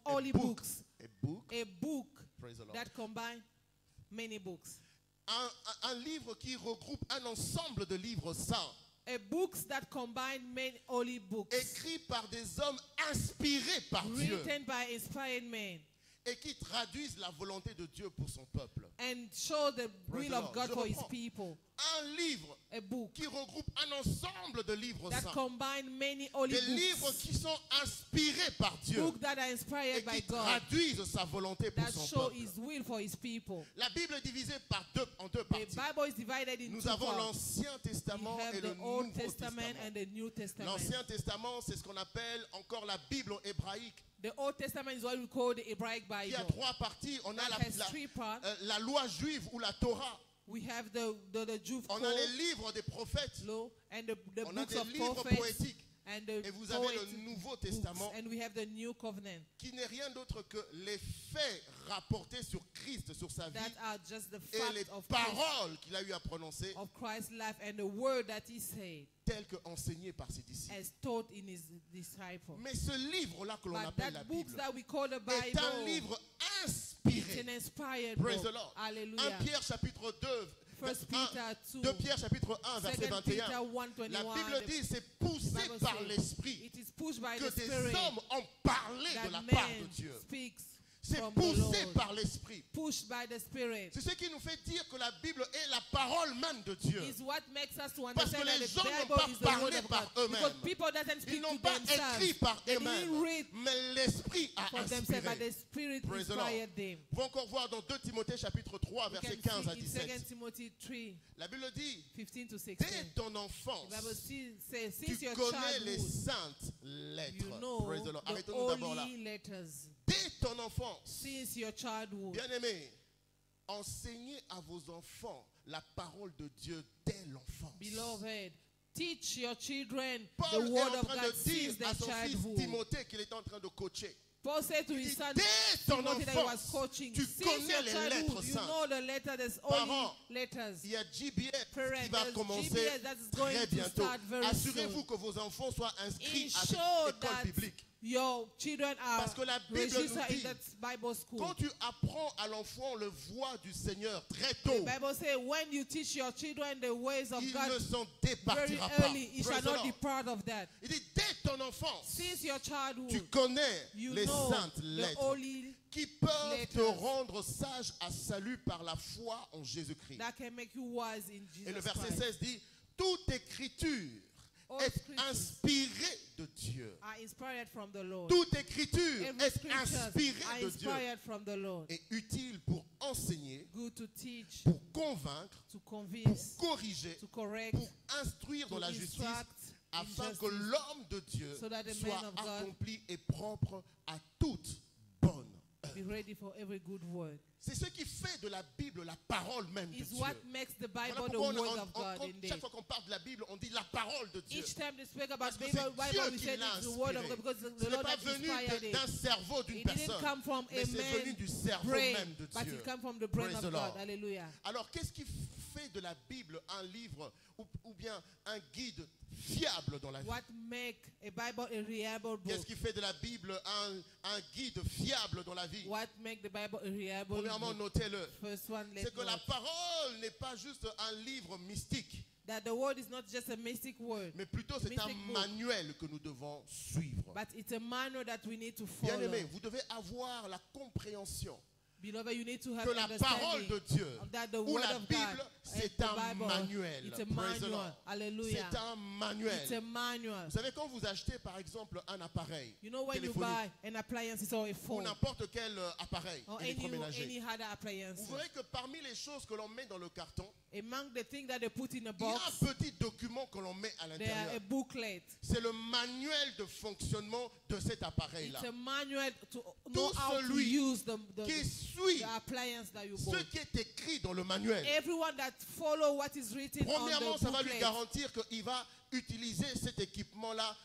holy books. A book. A book Praise the Lord. that combine many books. Un livre qui regroupe un ensemble de livres saints. A books that combine many holy books. Écrits par des hommes inspirés par Dieu. Written by inspired men. Et qui traduisent la volonté de Dieu pour son peuple. And show the Praise will the of Lord. God Je for His reprends. people. Un livre A book qui regroupe un ensemble de livres that saints. combine many holy Des livres books. qui sont inspirés par Dieu Books that are et inspired by qui God. traduisent sa volonté pour That son show peuple. His will for His people. La Bible est divisée en deux The parties. Bible is divided into Nous two avons parts. l'Ancien Testament We have et le the Old Nouveau Testament Testament. and the New Testament. L'Ancien Testament, c'est ce qu'on appelle encore la Bible hébraïque, The Old Testament is what we call the Hebraic qui a Bible. trois parties. On a That has three parts. la loi juive ou la Torah. We have the Jew On a code, les livres des prophètes. law, and the On a books des of livres prophets, poétiques. and the Et vous avez le poetic Nouveau books, Testament, and we have the New Covenant. qui n'est rien d'autre que les faits rapportés sur Christ, sur sa vie, That are just the et les facts of Christ, paroles qu'il a eu à prononcer, of Christ's life and the word that He said telles que enseignées par ses disciples. as taught in His disciples. Mais ce livre-là que l'on But appelle la that books Bible that we call the est un Bible, livre it's inspiré. an inspired Praise book. the Lord. 1 Hallelujah. Pierre chapitre 2, First Peter 2, 2 Pierre chapitre 1, verset 2 Peter 21. 1:21. La Bible dit, c'est The poussé Bible par says, l'Esprit it is pushed by que the des Spirit hommes ont parlé de that la part de man Dieu. speaks. C'est from the poussé Lord. par l'Esprit. Pushed by the Spirit. C'est ce qui nous fait dire que la Bible est la parole même de Dieu. Is what makes us to Parce que understand that les the gens n'ont Bible pas is the word parlé of par God. eux-mêmes. Because people doesn't Ils speak n'ont to pas themselves. écrit par They eux-mêmes. didn't read Mais l'Esprit a for themselves, but inspiré. the Spirit Praise the Lord. inspired them. On va encore voir dans 2 Timothée chapitre 3 You versets can 15 à see in 17. 2 Timothy 3, La Bible dit, 15 to 16. dès ton enfance, The Bible says, tu since your connais les childhood, saintes lettres. you know Praise the Lord. the Arrêtons-nous d'abord là. holy letters. Dès ton enfance, Since your childhood, bien-aimés, enseignez à vos enfants la parole de Dieu dès l'enfance. beloved, teach your children Paul the est word en of train God de since dire à their son fils childhood. Timothée qu'il est en train de coacher. Paul said to Il his dit, son dès ton Timothy that he was enfance, coaching, tu since connais your les childhood, lettres you saintes. know the letter, there's only Parents, letters. il y a GBS Parents, qui va there's commencer GBS that is going très to bientôt. start very Assurez-vous soon. que vos enfants soient inscrits à Ensure cette école that biblique. your children are Parce que la Bible registered nous in dit, that Bible school. quand tu apprends à l'enfant le voie du Seigneur très The tôt, Bible says, when you teach your children the ways of il God ne s'en very départira pas. early, he Praise shall the not Lord. depart of that. Il dit, dès ton enfance, Since your tu childhood, connais you les know saintes the lettres holy qui peuvent te letters rendre sage à salut par la foi en Jésus-Christ. that can make you wise in Jesus Et le verset Christ. 16 dit, toute écriture All est scriptures inspirée de Dieu. are inspired from the Lord. Toute écriture Every est scripture inspirée are de Dieu inspired from the Lord. et utile pour enseigner, Good to teach, pour convaincre, to pour convince, corriger, to correct, pour instruire dans to la justice, instruct in afin que justice, l'homme de Dieu so that the soit man of God accompli et propre à toute bonne œuvre. be ready for every good word. C'est ce qui fait de la Bible la parole même de Is Dieu. what makes the Voilà Bible the pourquoi word of God indeed. chaque fois qu'on parle de la Bible, on dit la parole de Dieu. Each time they speak about Parce que Bible, c'est Bible, we Dieu say qui l'a it's the word of inspiré. God because Ce the n'est Lord pas has venu inspired it. d'un cerveau d'une It didn't personne, come from mais a c'est venu man's du cerveau brain, même de but Dieu. it comes from the brain Praise of the God. Lord. Hallelujah. Alors, qu'est-ce qui fait de la Bible un livre ou bien un guide fiable dans la vie? What make a Bible a reliable Qu'est-ce book? qui fait de la Bible un guide fiable dans la vie? What make the Bible a reliable Premièrement, book? notez-le. First one, let's C'est que la note parole n'est pas juste un livre mystique, that the word is not just a mystic word, mais plutôt c'est un Mystic book. manuel que nous devons suivre. but it's a manual that we need to Bien follow. aimé, vous devez avoir la compréhension Beloved, you need to have que la parole understanding de Dieu of that the ou word la of Bible, God, c'est the un Bible, manuel. it's a Praise the manual. Lord. Hallelujah. C'est un manuel. It's a manual. Vous savez, quand vous achetez par exemple un appareil You know when you téléphonique buy an appliance or a ou phone n'importe quel appareil or any électroménager, other appliance, vous verrez que parmi les choses que l'on met dans le carton, among the things that they put in a il y a box, un petit document que l'on met à there are a l'intérieur. booklet. C'est le manuel de fonctionnement de cet appareil-là. It's a manual to know Tout how to celui use Qui suit the appliance that you ce bought. qui est écrit dans le manuel, Everyone that follow what is written premièrement, on the ça va lui booklet, garantir qu'il va utiliser cet équipement-là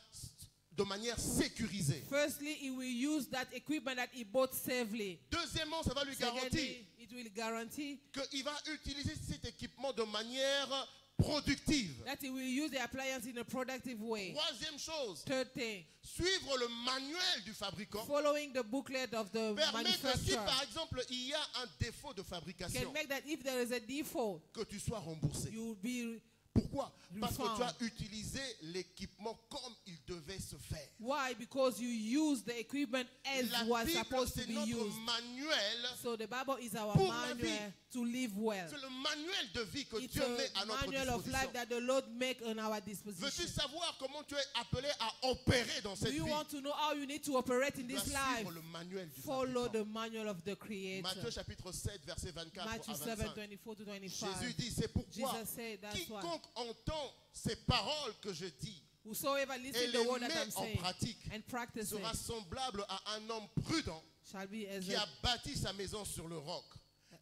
de manière sécurisée. firstly, he will use that equipment that he bought safely. Deuxièmement, ça va lui garantir Secondly, it will guarantee qu'il va utiliser cet équipement de manière productive. that he will use the appliance in a productive way. Troisième chose, Third thing, suivre le manuel du fabricant following the booklet of the permet que si manufacturer par exemple il y a un défaut de can fabrication, make that if there is a default, que tu sois remboursé. you will be. Pourquoi? Parce que tu Refund. as utilisé l'équipement comme il devait se faire. Why? Because you use the equipment as La was Bible, supposed to c'est be notre used. manuel. So the Bible is our Pour la manual vie. to live well. C'est le manuel de vie que It's Dieu met à a notre manual of life disposition. that the Lord make on our Veux-tu disposition. savoir comment tu es appelé à opérer dans Do cette you vie? want to know how you need to operate in Tu dois this life? suivre le manuel du Follow fabricant. the manual of the Creator. Matthieu chapitre 7, verset 24 Matthew à 7, 25. 24 to 25. Jésus dit, c'est pourquoi Jesus said, that's why. quiconque entend ces paroles que je dis Whosoever et listens les the word that met I'm en saying pratique and practice sera it semblable à un homme prudent shall be as qui a bâti sa maison sur le roc.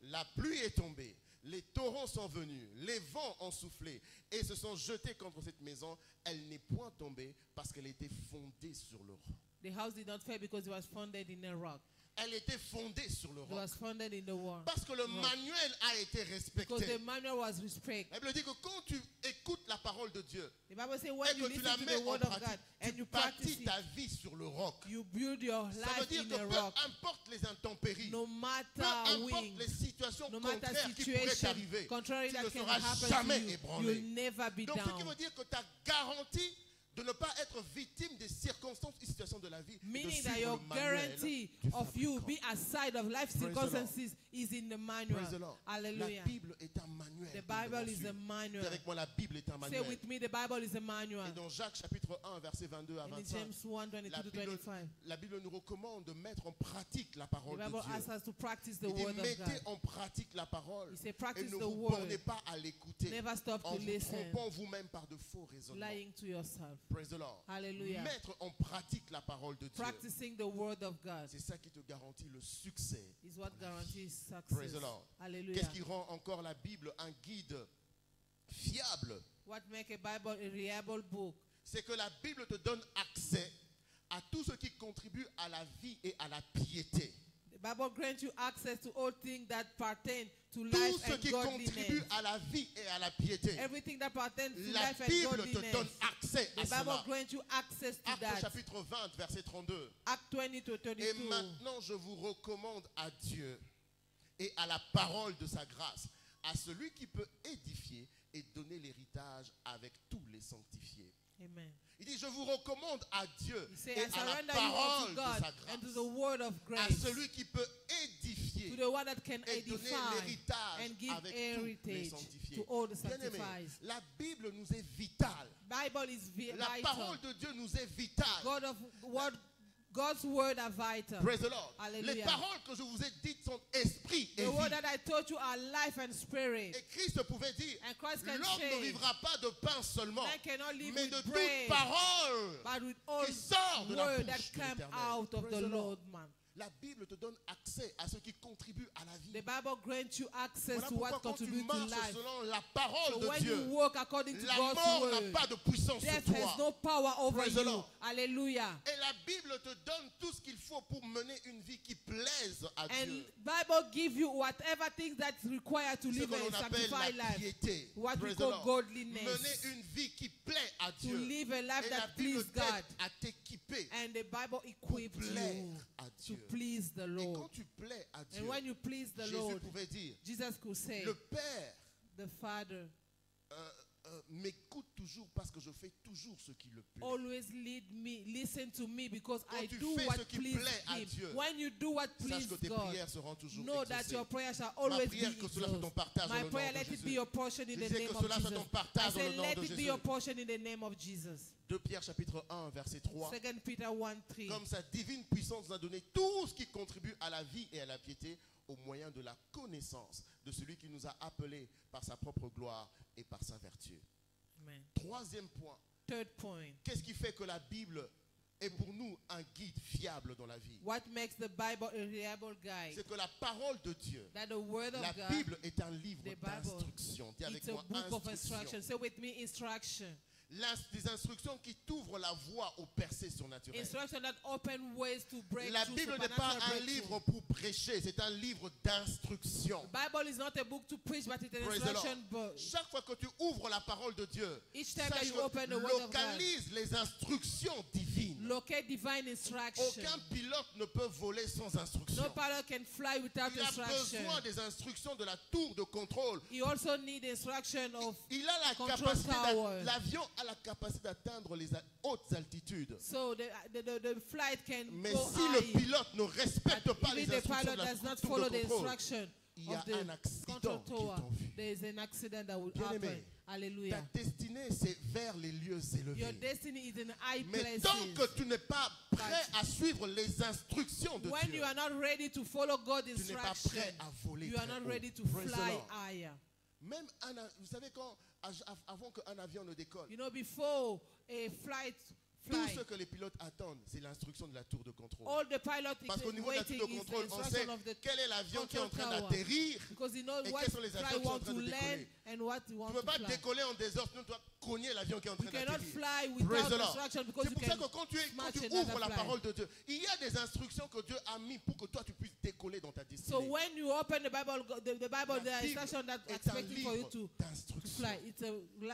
La pluie est tombée, les torrents sont venus, les vents ont soufflé et se sont jetés contre cette maison. Elle n'est point tombée parce qu'elle était fondée sur le roc. the house did not fail because it was founded in a rock. Elle était fondée sur le It roc. was founded in the wall. Parce que le manuel a été Because the respecté. manual was respect. La Bible dit que quand tu écoutes la parole de Dieu The Bible says et when you que tu la listen to mets the en word of pratique, God tu and you practice bâtis it, ta vie sur le roc. you build your Ça veut life dire in que a peu rock. importe les intempéries, No peu matter importe wind, les situations no matter contraires qui pourraient situation t'arriver, contrary tu that ne can seras happen jamais to you, ébranlé. you'll never be Donc ce qui down. veut dire que ta garantie de ne pas être victime des circonstances et situations de la vie. Et de Meaning suivre that your le manuel guarantee du of you fabricant. being aside of life Praise the Lord. circumstances is in the manual. Praise the Lord. Hallelujah. La Bible est un manuel. The que nous Bible devons is a suivre. manual. Dis avec moi, la Bible est un Say manuel. with me, the Bible is a manual. Et dans Jacques chapitre 1, verset 22 à And in 25, James 1, 22 la to Bible, 25. la Bible nous recommande de mettre en pratique la The parole de Bible asks Dieu. us to practice the Il dit, word of mettez God. en pratique la parole He said, et practice ne the vous word. bornez pas à l'écouter Never stop en to vous listen. trompant vous-même par de faux raisonnements. Lying to yourself. Praise the Lord. Hallelujah. Mettre en pratique la parole de Dieu. Practicing the word of God C'est ça qui te garantit le succès. is what guarantees Praise success. the Lord. Hallelujah. Qu'est-ce qui rend encore la Bible un guide fiable? What make a Bible a reliable book? C'est que la Bible te donne accès à tout ce qui contribue à la vie et à la piété. The Bible grants you access to all things that pertain to Tout life ce and qui contribue godliness. à la vie et à la piété. Everything that pertains to La life and Bible te godliness. donne accès The à Bible cela. grants you access to Acte that. chapitre 20, verset 32. Act 20 to Et 32. maintenant, je vous recommande à Dieu et à la parole de sa grâce, à celui qui peut édifier et donner l'héritage avec tous les sanctifiés. Amen. Il dit, je vous recommande à Dieu He said, et I à la surrender you parole unto de God sa and to grâce, the word of à grace, celui qui peut édifier to the one that can et donner edify l'héritage and give avec tous les heritage sanctifiés. to all the Bien-aimés, sanctified. la Bible nous est vitale. Bible is La vital. parole de Dieu nous est vitale. God's word are vital. Praise the Lord. Hallelujah. Les paroles que je vous ai dites sont esprit et The word vie. that I told you are life and spirit. Et Christ pouvait dire, And Christ can l'homme ne say, vivra pas de pain seulement, man cannot live mais with de toute bread, parole but with all qui sort de la word bouche that de come l'Éternel. out of Praise the the Lord. Lord, man. La Bible te donne accès à ce qui contribue à la vie. The Bible grants you access Voilà to pourquoi what quand tu contributes to marches life. selon la parole So de when Dieu, you walk according to la God's mort n'a word, pas de puissance sur death has toi. no power over Praise the you. Lord. Hallelujah. Et la Bible te donne tout ce qu'il faut pour mener une vie qui plaise à And Dieu. Bible give you whatever things that's required to Ce live que a l'on appelle sanctified la life. piété. What we Praise the call Lord. godliness. Mener une vie qui plaît à To Dieu. live a life Et la that Bible pleases God. t'aide à t'équiper And the Bible pour equips plaire you à to Dieu. please the Et Lord. quand tu plais à Dieu, And when you please the Jésus Lord, pouvait dire, Jesus could say, le Père the Father m'écoute toujours parce que je fais toujours ce qui le plaît. always listen to me because Quand I tu do fais what ce qui pleases plaît à Him. Dieu, When you do what Sache pleases que tes God, prières seront toujours know that exaucées. your prayer shall Ma always be prière, que cela soit ton exalted. partage dans My le nom prayer, de let it be Jésus. your portion in Je the disais name que of cela soit Jesus. ton I partage dans say, le nom let de it be Jésus. your portion in the name of Jesus. 2 Pierre chapitre 1 verset 3. 2 Peter 1:3. Comme sa divine puissance nous a donné tout ce qui contribue à la vie et à la piété au moyen de la connaissance de celui qui nous a appelés par sa propre gloire et par sa vertu. Amen. Troisième point. Third point. Qu'est-ce qui fait que la Bible est pour nous un guide fiable dans la vie? What makes the Bible a reliable guide? C'est que la parole de Dieu, That the word of la God, Bible est un livre the Bible, d'instruction. Dis avec it's a moi, book of instruction. instruction. Say with me, instruction. Des instructions qui t'ouvrent la voie aux percées surnaturelles. Instruction that open ways to break La through, Bible n'est pas supernatural un breakthrough. livre pour prêcher, c'est un livre d'instruction. The Bible is not a book to preach, but it's an Praise the Lord. instruction book. Chaque fois que tu ouvres la parole de Dieu, Each time that sache you open the que word of God, localise les instructions divines. locate divine instruction. Aucun pilote ne peut voler sans instruction. No pilot can fly without Il a instruction. besoin des instructions de la tour de contrôle. You also need instruction of Il a la control capacité, tower. l'avion a la capacité d'atteindre les hautes altitudes. so the flight can Mais go si le high. pilote ne respecte pas les Even the instructions pilot de la does not tour follow de the contrôle, instruction il y a of the un accident control qui est tower, en vue. there is an accident that will Bien-aimé, happen. ta Hallelujah. destinée, c'est vers les lieux Your élevés. destiny is in high Mais places. tant que tu n'es pas prêt à suivre les instructions de When Dieu, you are not ready to follow God's tu n'es pas instruction, prêt à voler you are très not haut. ready to Praise the fly Lord. higher. Même vous savez quand, avant qu'un avion ne décolle, You know, before a flight tout fly, ce que les pilotes attendent, c'est l'instruction de la tour de contrôle. all the pilot Parce qu'au is niveau de la waiting tour de is the contrôle, on sait instruction of the quel est l'avion qui est en train control tower. d'atterrir. because you know Et what quels sont les fly avions qui sont en want train to de land décoller. and what you Tu want ne peux to pas fly. décoller en désordre, sinon tu dois cogner l'avion qui est en You train cannot d'atterrir. fly Praise without the Lord. instruction because C'est you pour ça can que quand tu smash ouvres another la fly. parole de Dieu, il y a des instructions que Dieu a mis pour que toi tu puisses décoller dans ta destinée. So when you open the Bible, the Bible, La there are Bible instructions that est un expecting for you livre to d'instruction. fly.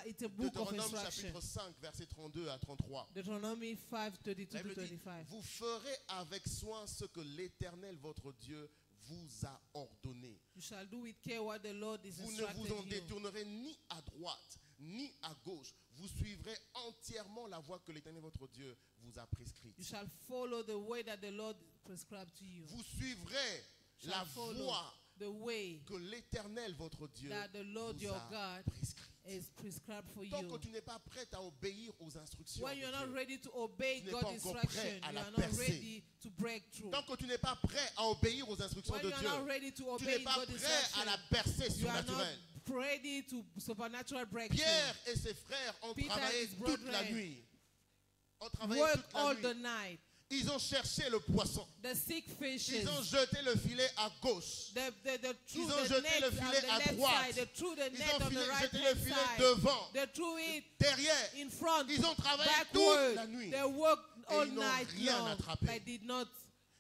It's a book of Deutéronome instruction. chapitre 5, versets 32 à 33. Deuteronomy 5, 32 La to Bible dit, 25. vous ferez avec soin ce que l'Éternel votre Dieu vous a ordonné. You shall do with care what the Lord is Vous ne vous en instructed you. détournerez ni à droite, ni à gauche. vous suivrez entièrement la voie que l'Éternel votre Dieu vous a prescrite. You shall follow the way that the Lord prescribed to you. Vous suivrez la Shall follow voie the way que l'Éternel votre Dieu that the Lord vous your a God prescrite. is prescribed for Tant que you. tu n'es pas prêt à obéir aux instructions When de you're not Dieu, ready to obey tu n'es pas God's encore instruction, prêt à you la are not percer. ready to break through. tant que tu n'es pas prêt à obéir aux instructions When de you are Dieu, not ready to tu n'es obey pas God's prêt à instruction, la percée you are not surnaturelle. ready to supernatural breakthrough. Pierre et ses frères ont Peter travaillé and his toute la brethren nuit. Ont travaillé Work toute la all nuit. the night. Ils ont cherché le poisson. The sick fishes. Ils ont jeté le filet à gauche. Threw ont the jeté net le on filet the à left droite. side. They threw the Ils net ont on the right jeté le hand filet side. devant, They threw it derrière. in front. Ils ont travaillé backward. toute la nuit. They worked Et all ils n'ont night rien long. attrapé. But did not.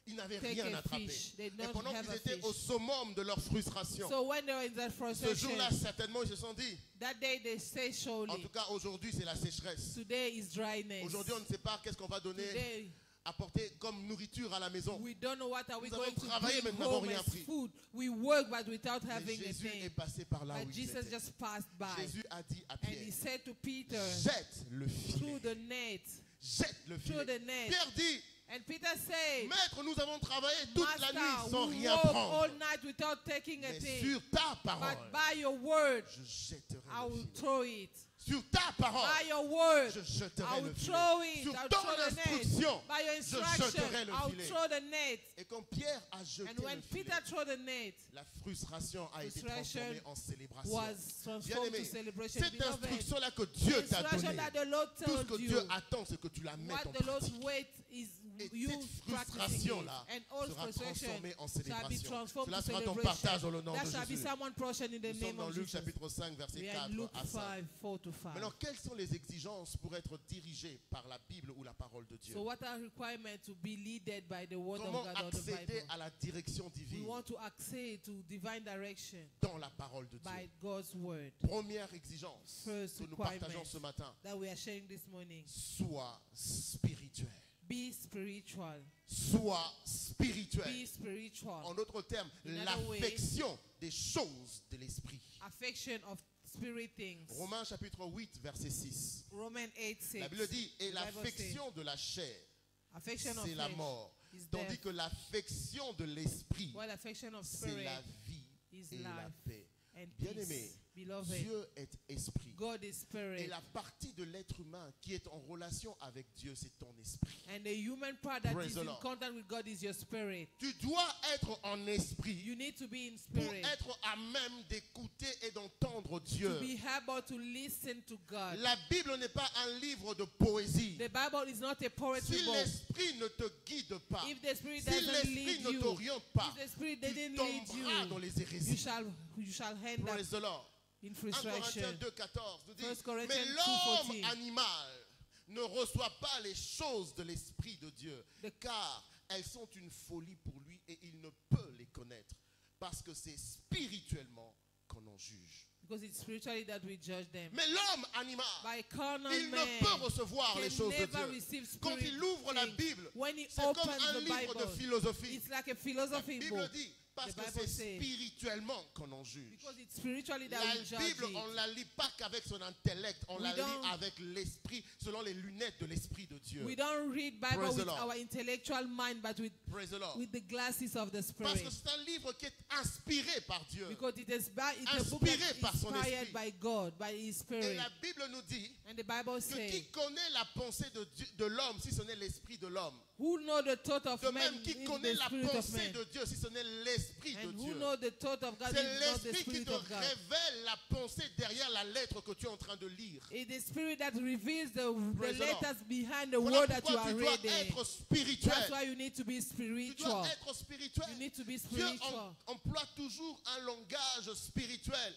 Ils n'avaient Take rien a attrapé. fish. They Et don't pendant have qu'ils a étaient fish. au summum de leur frustration, So when they were in that ce frustration, jour-là, certainement, ils se sont dit, that day they say en surely, tout cas, aujourd'hui, c'est la sécheresse. today is dryness. Aujourd'hui, on ne sait pas qu'est-ce qu'on va donner, Today apporter comme nourriture à la maison. we don't know what are we Nous going avons to travaillé, mais bring nous n'avons home rien as pris. food. We work but without Mais having a Jésus est thing. passé par là où But ils Jesus étaient. just passed by. Jésus a dit à And he Pierre, said to Peter, jette le through filet. the net, Jette le through filet. the net. Pierre dit, And Peter said, Maître, nous avons travaillé toute la nuit Master, sans we rien work all prendre. night without taking a Mais thing. sur ta parole, But by your word, je jetterai I le will filet. throw it. Sur ta parole, By your word, je jetterai I le will filet. throw it. Sur I will ton throw the net. instruction, By your je instruction, jetterai le I will filet. throw the net. Et quand Pierre a jeté And when le filet, Peter threw the net, la frustration a été Frustration transformée en célébration. was transformed Bien-aimé, to celebration. cette Beloved, instruction-là que Dieu the t'a instruction donnée, that the Lord tout ce told que you, Dieu attend, c'est que tu la mettes en what the Lord pratique. waits is Et you cette practicing it. frustration-là And all sera frustration transformée en shall be célébration. transformed Cela to sera ton celebration. partage dans le nom That de shall be Jésus. someone portion in the Nous sommes name dans of Luc Jesus. chapitre 5, verset We are 4 in Luke à 5. 5, 4 to 5. Maintenant, quelles sont les exigences pour être dirigé par la Bible ou la parole de Dieu? So what are requirements to be led by the word Comment of God or the accéder Bible? à la direction We divine want to accede to divine direction dans la parole de by Dieu? God's word Première exigence First que nous requirement. partageons ce matin, that we are sharing this morning. sois spirituel. Be spiritual. Sois spirituel. Be spiritual. En d'autres termes, In other way, l'affection des choses de l'esprit. Affection of spirit things. Romains chapitre 8, verset 6. Romans 8, 6. La Bible dit, et The Bible l'affection de la chair, says, affection of c'est la flesh mort. is Tandis death, que l'affection de l'esprit, while affection of c'est spirit la vie is et la life paix. and Bien-aimé, peace. Beloved, Dieu est esprit. God is Et spirit. la partie de l'être humain qui est en relation avec Dieu, c'est ton esprit. And the human part that Praise is the in Lord. contact with God is your spirit. Tu dois être en esprit You need to be in pour spirit être à même d'écouter et d'entendre Dieu. to be able to listen to God. La Bible n'est pas un livre de poésie. The Bible is not a poetry Si book. l'esprit ne te guide pas, If the spirit si doesn't l'esprit lead ne you, t'oriente pas, if the spirit tu didn't lead tomberas dans you, les hérésies. you shall end up Praise the Lord. in 1 frustration. Corinthiens 2,14 nous dit, 1 Corinthians mais l'homme 2:14. animal ne reçoit pas les choses de l'Esprit de Dieu, The- car elles sont une folie pour lui et il ne peut les connaître, parce que c'est spirituellement qu'on en juge. Because it's spiritually that we judge them. Mais l'homme animal, By carnal il man ne peut recevoir les can choses de never Dieu. receive Quand spirit il ouvre la things. Bible, When he c'est comme opens un the livre de Bible, philosophie. it's like a La philosophy Bible book. dit, parce The que Bible c'est says, spirituellement qu'on en juge. because it's spiritually that La we judge Bible, it. on ne la lit pas qu'avec son intellect, on We la lit don't- avec l'esprit, selon les lunettes de l'esprit de Dieu. We don't read Bible Praise the with Lord. our intellectual mind, but Praise the Lord. with the glasses of the Parce spirit. que c'est un livre qui est inspiré par Dieu. Because it's a book Inspiré that par is son inspired esprit. by God, by His Et Spirit. la Bible nous dit And the Bible que says, qui connaît la pensée de l'homme si ce n'est l'esprit de l'homme? who know the thought of De man même, qui is connaît the la spirit of pensée man. de Dieu si ce n'est l'esprit de And who Dieu? know the thought of God C'est is not the l'esprit qui spirit te of God. révèle la pensée derrière la lettre que tu es en train de lire. It's the spirit that reveals the Praise the Lord. letters behind the Voilà word that you pourquoi are tu dois reading. être That's spirituel. why you need to be Tu spiritual. dois être spirituel. You need to be Dieu spiritual. emploie toujours un langage spirituel.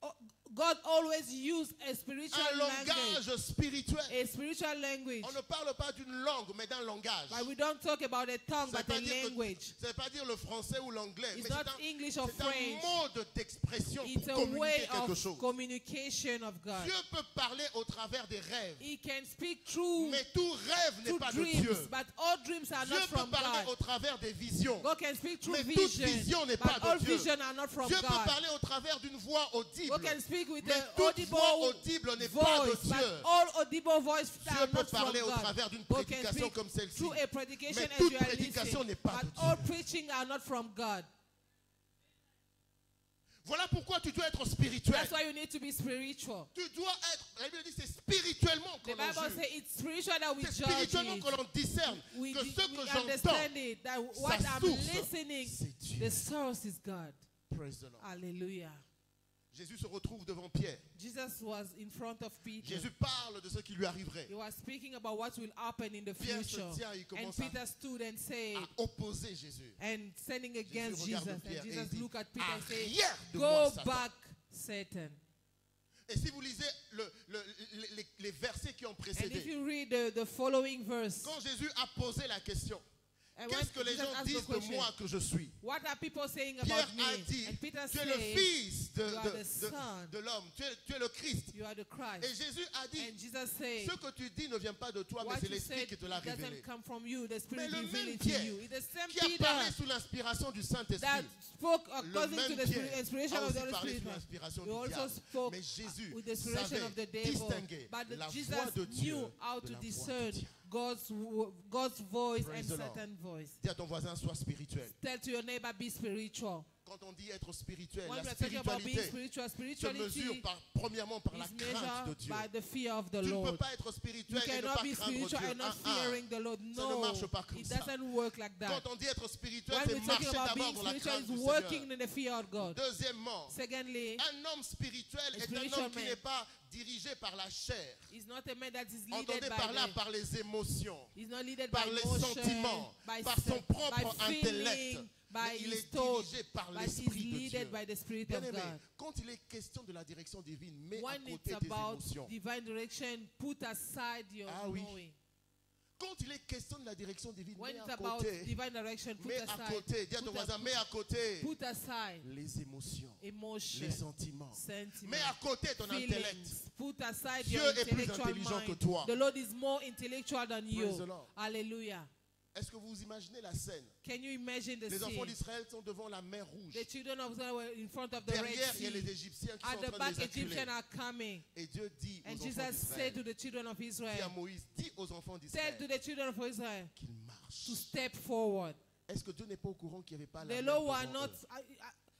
Oh, God always used a spiritual Un language. langage spirituel. A spiritual language. On ne parle pas d'une langue, mais d'un langage. But we don't talk about a tongue, Ça but a veut pas dire que- language. ça ne veut pas dire le français ou l'anglais, It's mais not c'est English or c'est un French. mode d'expression It's pour a communiquer way quelque of chose. communication of God. Dieu peut parler au travers des rêves, He can speak through mais tout rêve n'est through pas de Dieu. dreams, but all dreams are Dieu not peut from parler God. au travers des visions. God can speak through Mais toute vision, vision n'est but pas de all Dieu. vision are not from Dieu peut God. parler au travers d'une voix audible. God can speak speak with Mais the toute voix audible audible n'est pas de voice, but Dieu. all audible voice Dieu are peut not from parler au God. travers d'une God can prédication speak comme celle-ci. through a predication Mais as toute you are prédication listening, n'est pas but de all Dieu. preaching are not from God. Voilà pourquoi tu dois être spirituel. That's why you need to be spiritual. Tu dois être, la Bible dit, c'est spirituellement The qu'on en Bible juge. says it's spiritual that we C'est judge spirituellement it. qu'on en discerne. We Que ce que j'entends, understand it, that what sa I'm source, listening, c'est Dieu. the source is God. Praise the Lord. Hallelujah. Jésus se retrouve devant Pierre. Jesus was in front of Peter. Jésus parle de ce qui lui arriverait. He was speaking about what will happen in the Pierre se future. tient, il And commence Peter stood and said, à opposer Jésus. and standing against regarde Jesus. Pierre And et Jesus il dit, looked at Peter and said, arrière de go moi, Satan. back, Satan. Et si vous lisez les versets qui ont And précédé, if you read the following verse, quand Jésus a posé la question, and when qu'est-ce que les Jesus gens asked the disent de question, moi que je suis? what are people saying Pierre about me? a dit, And Peter tu es said, le fils you are the son. de l'homme, tu es le Christ. You are the Et Christ. Jésus a dit, And Jesus said, ce que tu dis ne vient pas de toi, mais what c'est you l'Esprit said qui te l'a révélé. doesn't come from you, the Spirit Mais le revealed même it to Pierre you. It's the same qui a Peter parlé sous l'inspiration du that Saint-Esprit, spoke le according to même the Pierre inspiration a of the aussi Holy parlé Spirit. sous l'inspiration He du also diable. spoke Mais Jésus with the inspiration savait of the devil. distinguer But la Jesus voix de Dieu knew how de to la voix de discern diable. God's voice Praise and the Lord. Satan's voice. Dis à ton voisin, sois spirituel. Tell to your neighbor, be spiritual. Quand on dit être spirituel, When la we're talking about being spiritualité spiritual, se mesure spirituality premièrement par la is crainte de measured Dieu. by the fear of the Tu ne peux Lord. pas être You spirituel et ne cannot pas be craindre spiritual Dieu. and not Ah, fearing the Lord. Ça ne No, marche pas comme it ça. doesn't work like that. Quand on dit être spirituel, When c'est we're marcher talking about d'abord being dans la spiritual, crainte it's du working Seigneur. in the fear of God. Deuxièmement, Secondly, un homme spirituel a est un spiritual homme qui man n'est pas dirigé par la chair. he's not a man that is Entendez led par là by par les émotions, he's not led par by les emotion, sentiments, by par son propre by intellect. feeling, by Mais il his est thought, dirigé par but he's l'Esprit de Dieu. led by the Spirit Bien of aimé, God. quand il est question de la direction divine, mets à When côté it's tes about émotions. divine direction, put aside your Ah oui. knowing. Quand il est question de la direction divine, When mets it's à about côté. divine direction, put Mets à aside. côté. Dis à ton voisin, mets à côté Put aside les émotions, emotion, les sentiments. sentiment, Mets à côté ton intellect. feelings. Put aside Dieu your est plus intellectual intelligent que mind. toi. The Lord is more intellectual than Praise you. the Lord. Hallelujah. Est-ce que vous imaginez la scène? Can you imagine the Les enfants scene? d'Israël sont devant la mer Rouge. The children of Israel were in front of the Derrière, Red il y a les Sea. Égyptiens qui At sont en the train back, de les acculer. Egyptians are coming. Et Dieu dit aux And enfants Jesus said d'Israël, to the children of dit à Israel, Moïse, dis aux enfants tell d'Israël to the children of Israel qu'ils marchent. to step forward. Est-ce que Dieu n'est pas au courant qu'il n'y avait pas la The mer Lord was devant not, eux?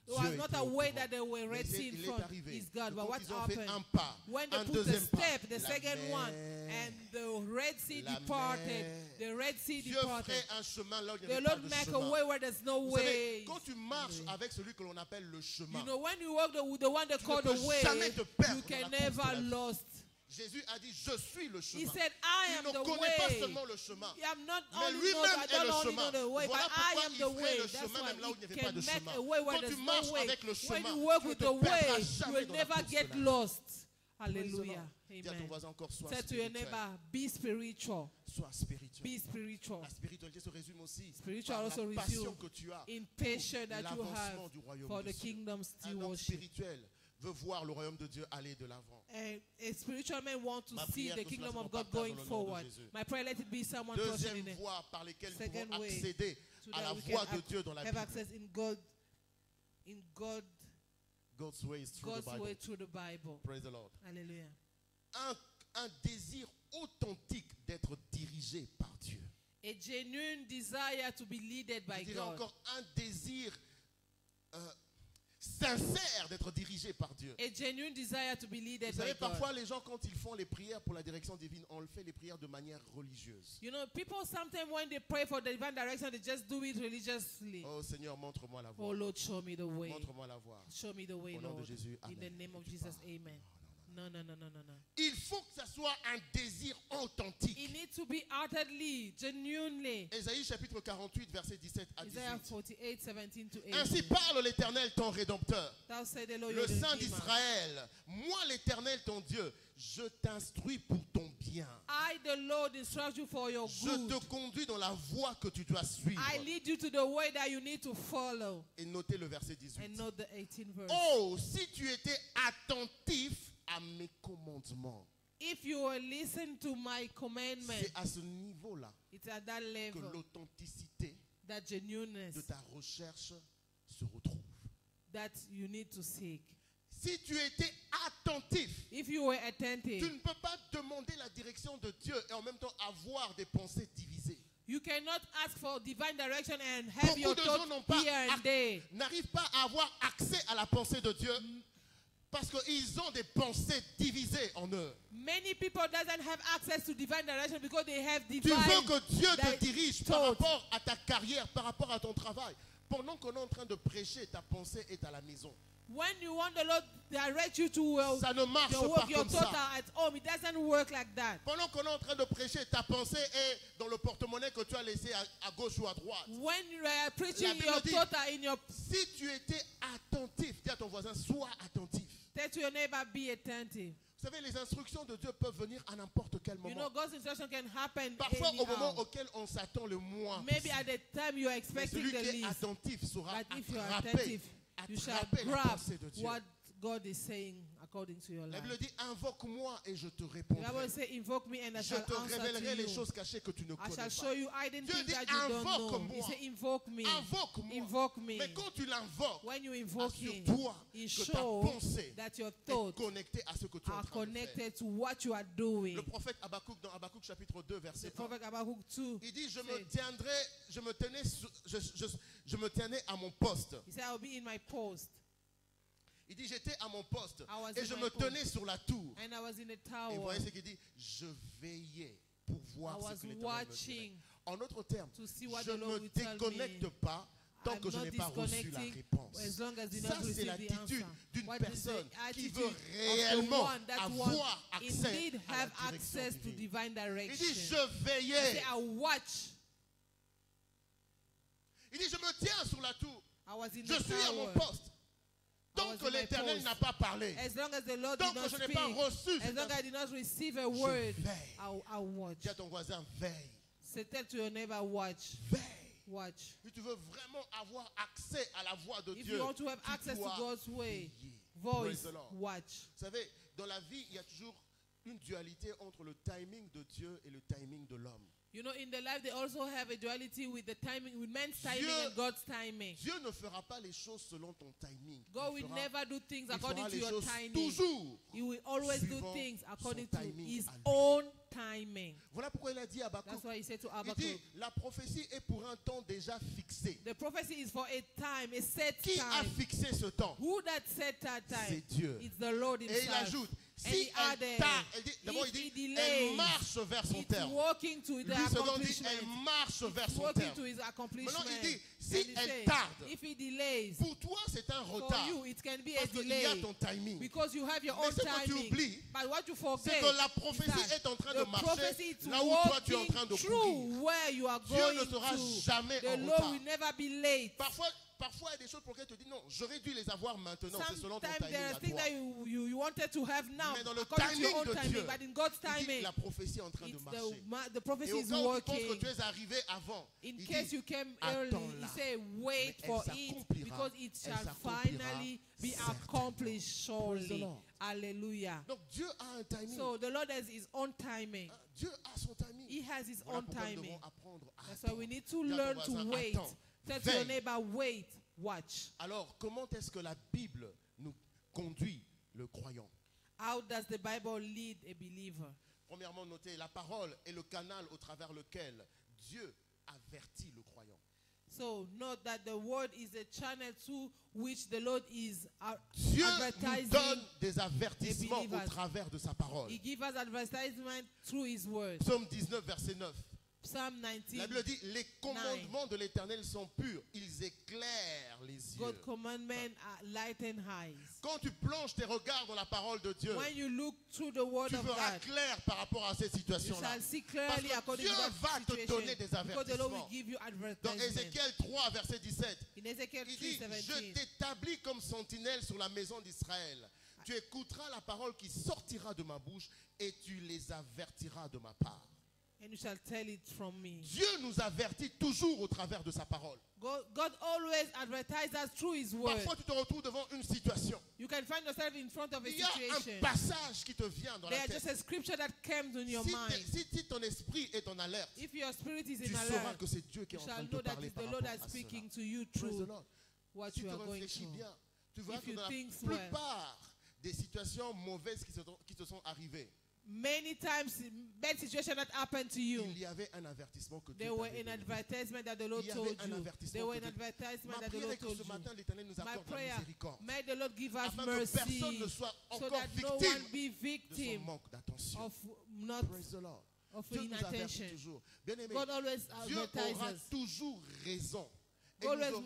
was Dieu not était au aware courant. that they were Mais Red Sea in il est front. arrivé Is God. que But quand what ils ont fait happened? un pas, When they un put the deuxième pas, step, the la second one, mer, and the Red Sea la departed, mer. the Red Sea Dieu departed. ferait un chemin là où il n'y The avait pas Lord de make a chemin. way where there's no Vous savez, way. quand tu marches avec celui que l'on appelle le chemin, You know, when you walk the one they tu call ne the peux way, jamais te perdre you dans can la course de never la vie. lost. Jésus a dit, je suis le He chemin. said, I Il am ne the connaît pas way. seulement le chemin, I'm not mais only lui-même I est don't le only chemin. know the way, Voilà but I pourquoi am il the ferait way. le That's chemin why même là où il n'y he avait pas can de make chemin. a way where Quand tu there's marches no way. avec le When chemin, you walk tu with ne the te perdras way, you jamais will dans la never course de get la vie. lost. Praise the Hallelujah. Lord. Dis à ton Amen. voisin encore, sois Say to your spirituel. neighbor, be spiritual. Sois spirituel. Be spiritual. La spiritualité se résume aussi Spiritual par also la passion resume que tu as in pour passion that you l'avancement have du royaume for de the Dieu. kingdom's Un homme stewardship. spirituel veut voir le royaume de Dieu aller de l'avant. A spiritual man wants to Ma see prière the que kingdom cela of se God partage going dans le nom de forward. Jésus. My prayer, let it be someone trusting Deuxième in it. voie par laquelle nous Second pouvons way, accéder So à la that we voie can de Dieu dans la have Bible. access in God, God's way is through God's the Bible. way through the Bible. Praise the Lord. Hallelujah. Un désir authentique d'être dirigé par Dieu. A genuine desire to be led by Je dirais God. encore un désir sincère d'être dirigé par Dieu. A genuine desire to be led Vous by savez, God. parfois les gens quand ils font les prières pour la direction divine, on le fait les prières de manière religieuse. You know, people sometimes when they pray for the divine direction, they just do it religiously. Oh Seigneur, montre-moi la Oh voie. Lord, show me the way. Montre-moi la voie. Show me the way, Au nom de Lord. Jésus, In the amen. name of Tu Jesus, parles. amen. No, no, no, no, no, no. Il faut que ça soit un désir authentique. It needs to be utterly, genuinely. Ésaïe chapitre 48, verset 17 à Isaiah 18. 48, 17 to 18. Ainsi parle l'Éternel, ton Rédempteur, Thou said the Lord, le your Saint Redeemer. d'Israël. Moi, l'Éternel, ton Dieu, je t'instruis pour ton bien. I, the Lord, instruct you for your Je good. te conduis dans la voie que tu dois suivre. I lead you to the way that you need to follow. Et notez le verset 18. And note the 18th verse. Oh, si tu étais attentif à mes commandements. If you will listen to my commandment, C'est à ce niveau-là it's at that que level l'authenticité that genuineness de ta recherche se retrouve. that you need to seek. Si tu étais attentif, if you were tu attentive, ne peux pas demander la direction de Dieu et en même temps avoir des pensées divisées. you cannot ask for divine direction and have Beaucoup your de gens thoughts n'ont pas here and there. n'arrivent pas à avoir accès à la pensée de Dieu parce qu'ils ont des pensées divisées en eux. Many people doesn't have access to divine direction because they have Tu divine. veux que Dieu te direct dirige par thoughts. rapport à ta carrière, par rapport à ton travail. Pendant qu'on est en train de prêcher, ta pensée est à la maison. When you want the Lord direct you to Ça ne marche your pas work, your comme thoughts ça. are at home. It doesn't work like that. Pendant qu'on est en train de prêcher, ta pensée est dans le porte-monnaie que tu as laissé à gauche ou à droite. When you are preaching, La Bible your dit, thoughts are in your. Si tu étais attentif, dis à ton voisin, sois attentif. Tell to your neighbor, be attentive. Vous savez, les instructions de Dieu peuvent venir à n'importe quel You moment. know, God's instruction can happen Parfois au moment anyhow. auquel on s'attend le moins. Maybe at the time you are Mais expecting celui the qui est least. attentif saura But if you are attraper, attentive, you shall attraper la grab pensée de Dieu. what God is saying according to your La life. Bible dit, invoque-moi et je te The répondrai. Bible says, invoke me and I Je shall te answer révélerai to les you. choses cachées que tu ne I connais shall pas. show you hidden Dieu things dit, that you don't know. invoque-moi. He said, invoke me. Invoque-moi. Invoke me. Mais quand tu l'invoques, When you invoke him, assure-toi he que ta shows pensée that your est thoughts connectée à ce que tu es en are train de faire. connected to what you are doing. Le prophète Habakkuk, dans Habakkuk chapitre 2, The verset 1, prophet Habakkuk 2, il dit, je me said, tiendrai, je me tenais à mon poste. he said, I'll be in my post. Il dit, j'étais à mon poste I was et in je my me post. tenais sur la tour. And I was in a Et vous tower. voyez ce qu'il dit, je veillais pour voir I ce was que l'Éternel me dirait. watching En d'autres termes, to see what je the ne Lord me will tell déconnecte me. pas tant I'm que je not n'ai pas reçu la disconnecting réponse. as long as you Ça, not c'est receive the l'attitude answer. d'une What is personne the qui attitude veut of the réellement one that avoir wants accès indeed à la have direction access to divine. divine Il direction. dit, je He veillais. said, I watch. Il dit, je me tiens sur la tour. I was in Je the suis à mon tower. poste. I Tant was que in my l'Éternel post. n'a pas parlé, As long as the Lord tant did que not je n'ai speak, pas reçu, as long as I did not receive a je word, veille. I'll watch. Dis à ton voisin, veille. Say, tell to your neighbor, watch. Veille. Watch. Si tu veux vraiment avoir accès à la voix de If Dieu, you want to have tu access to dois God's way, veiller. voice, Praise the Lord. watch. Vous savez, dans la vie, il y a toujours une dualité entre le timing de Dieu et le timing de l'homme. You know, in the life, they also have a duality with the timing, with man's timing Dieu- and God's timing. Dieu ne fera pas les choses selon ton timing. God Il will fera- never do things il according fera to les your choses timing. toujours. He will always do suivant things according son to timing his à lui. own timing. Voilà pourquoi il a dit à Habakkuk. That's why he said to Il dit, Habakkuk, la prophétie est pour un temps déjà fixé. the prophecy is for a time, a set Qui a time. fixé ce temps? Who that set that time? C'est Dieu. It's the Lord Et il himself. ajoute, And si he elle added, tarde, d'abord il if dit, he elle delays, marche vers son it's terme. walking to the Lui second dit, accomplishment. elle marche vers son Walking terme. to his accomplishment. Maintenant, il dit, si And he elle said, tarde, if he delays, Pour toi, c'est un for retard. you it can be a Parce qu'il y a delay ton timing. because you have your Mais own ce que tu timing. oublies, But what you C'est forget que la is prophétie that est en train the de prophecy marcher is là où toi tu es en walking train de through courir. where you are Dieu going ne sera to. jamais The en Lord retard. will never be late. Parfois, il y a des choses pour lesquelles tu dis non, j'aurais dû les avoir maintenant, c'est selon ton Sometimes timing there à are things toi. that you wanted to have now Mais dans le according to your timing own de timing, Dieu, but in God's Il dit, timing, la prophétie est en train de it's marcher. the prophecy Et au is cas où tu penses que working. tu es arrivé avant, In il case dit, you came early, attends-la. he said, wait Mais for elle it s'accomplira. because it Elle shall s'accomplira finally be certainement. accomplished Praise the surely. Lord. Hallelujah. Donc Dieu a un timing. So the Lord has his own timing. Dieu a son timing. He has his Voilà own pourquoi nous timing. devons apprendre à That's why we attendre. need to Dis à ton learn to voisin, wait. attends. Tell to your Veille. neighbor, wait, watch. Alors, comment est-ce que la Bible nous conduit le croyant? How does the Bible lead a believer? Premièrement, notez, la parole est le canal au travers lequel Dieu avertit le croyant. So note that the word is a channel through which the Lord is Dieu nous advertising. donne des avertissements au believers. travers de sa parole. He gives us advertisement through his word. Psaume 19, verset 9. Psalm 19. La Bible dit, les commandements de l'Éternel sont purs, ils éclairent les yeux. God's commandments are light and eyes. Quand tu plonges tes regards dans la parole de Dieu, When you look through the word tu of verras God, clair par rapport à cette you situation-là. shall see Parce clearly que according Dieu to va that te situation. donner des Because the Lord will avertissements. give you Dans advertisement. Ézéchiel 3, verset 17, In Ezekiel il dit, 3:17. je t'établis comme sentinelle sur la maison d'Israël. Tu écouteras la parole qui sortira de ma bouche et tu les avertiras de ma part. And you shall tell it from me. Dieu nous avertit toujours au travers de sa parole. God always advertises us through his word. Parfois, tu te retrouves devant une situation. You can find yourself in front of a Il y a un situation. passage qui te vient dans la There's tête. just a scripture that comes in your mind. Si ton esprit est en alerte, If your spirit is tu in sauras alert, que c'est Dieu qui est you en train shall de know te that parler it's par the Lord rapport that's à speaking cela. to you Praise the through Lord. what Si you tu are going réfléchis through. bien, tu verras If que you dans la think well. plupart des situations mauvaises qui te sont arrivées, Many times, bad situation that happened to you. il y avait un avertissement que Dieu They were t'avait in donné. advertisement that the Lord Il y told avait un you. avertissement They were que in Dieu- advertisement Ma that the prière Lord est que told ce you. matin, l'Éternel nous My accorde la prayer, miséricorde. may the Lord give us Afin que personne mercy ne soit so encore that no one victime be de son victim manque d'attention. of not Praise the Lord. of Dieu nous avertit inattention. toujours. Bien aimé, God always Dieu advertises aura us. toujours raison. Et Always-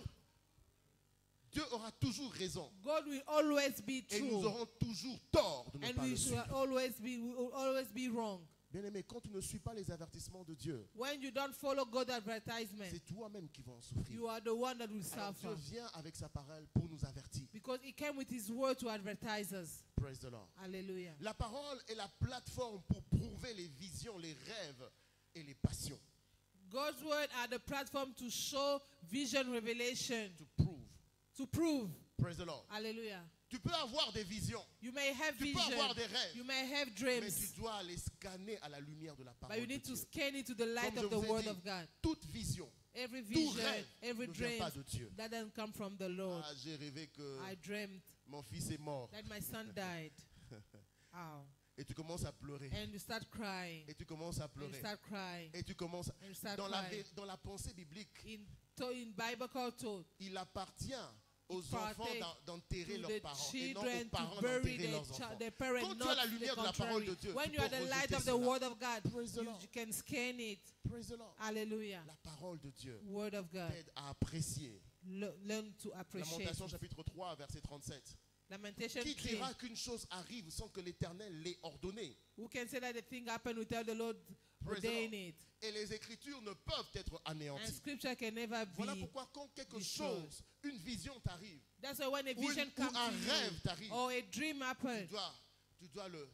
Dieu aura toujours raison. God will always be Et nous true, aurons toujours tort de ne and pas we le shall suivre. we will always be wrong. Bien aimé, quand tu ne suis pas les avertissements de Dieu, When you don't follow God's advertisement, c'est toi-même qui vas en souffrir. you are the one that will Alors Dieu suffer. vient avec sa parole pour nous avertir. Because He came with His word to advertise us. Praise the Lord. Hallelujah. La parole est la plateforme pour prouver les visions, les rêves et les passions. God's word are the platform to show vision, revelation, To prove. to prove. Praise the Lord. Hallelujah. Tu peux avoir des visions, You may have tu peux vision, avoir des rêves, you may have mais dreams, tu dois les scanner à la lumière de la but parole you de need to Dieu. scan it to the light Comme of je the vous ai word dit, of God. toute vision, Every tout vision, rêve every ne vient dream pas de Dieu. that doesn't come from the Lord. Ah, j'ai rêvé que I dreamt mon fils est mort. that my son died. Ow. Et tu commences à pleurer. And you start crying. Et tu commences à And you pleurer. start crying. Et tu commences And you start dans crying. dans la pensée biblique, In biblical thought, il appartient aux It enfants partake d'enterrer to leurs the parents et non aux children parents to bury d'enterrer leurs enfants. their parents, Quand tu as la not the lumière de la parole contrary. de Dieu, When tu you are peux the light rejeter of the cela. word of God, Praise the you Lord. can scan it. Praise the Lord. Hallelujah. La parole de Dieu Word of God. t'aide à apprécier. Learn to appreciate. Lamentation it. chapitre 3 verset 37. Lamentation Qui 3. dira qu'une chose arrive sans que l'Éternel l'ait ordonné? Who can say that the thing happened without the Lord Praise the ordaining Lord. it? Et les Écritures ne peuvent être And anéanties. scripture can never Voilà be. pourquoi quand quelque destroyed. chose, une vision t'arrive, That's why when a ou vision ou comes un to rêve you, t'arrive, or a dream happens, tu dois le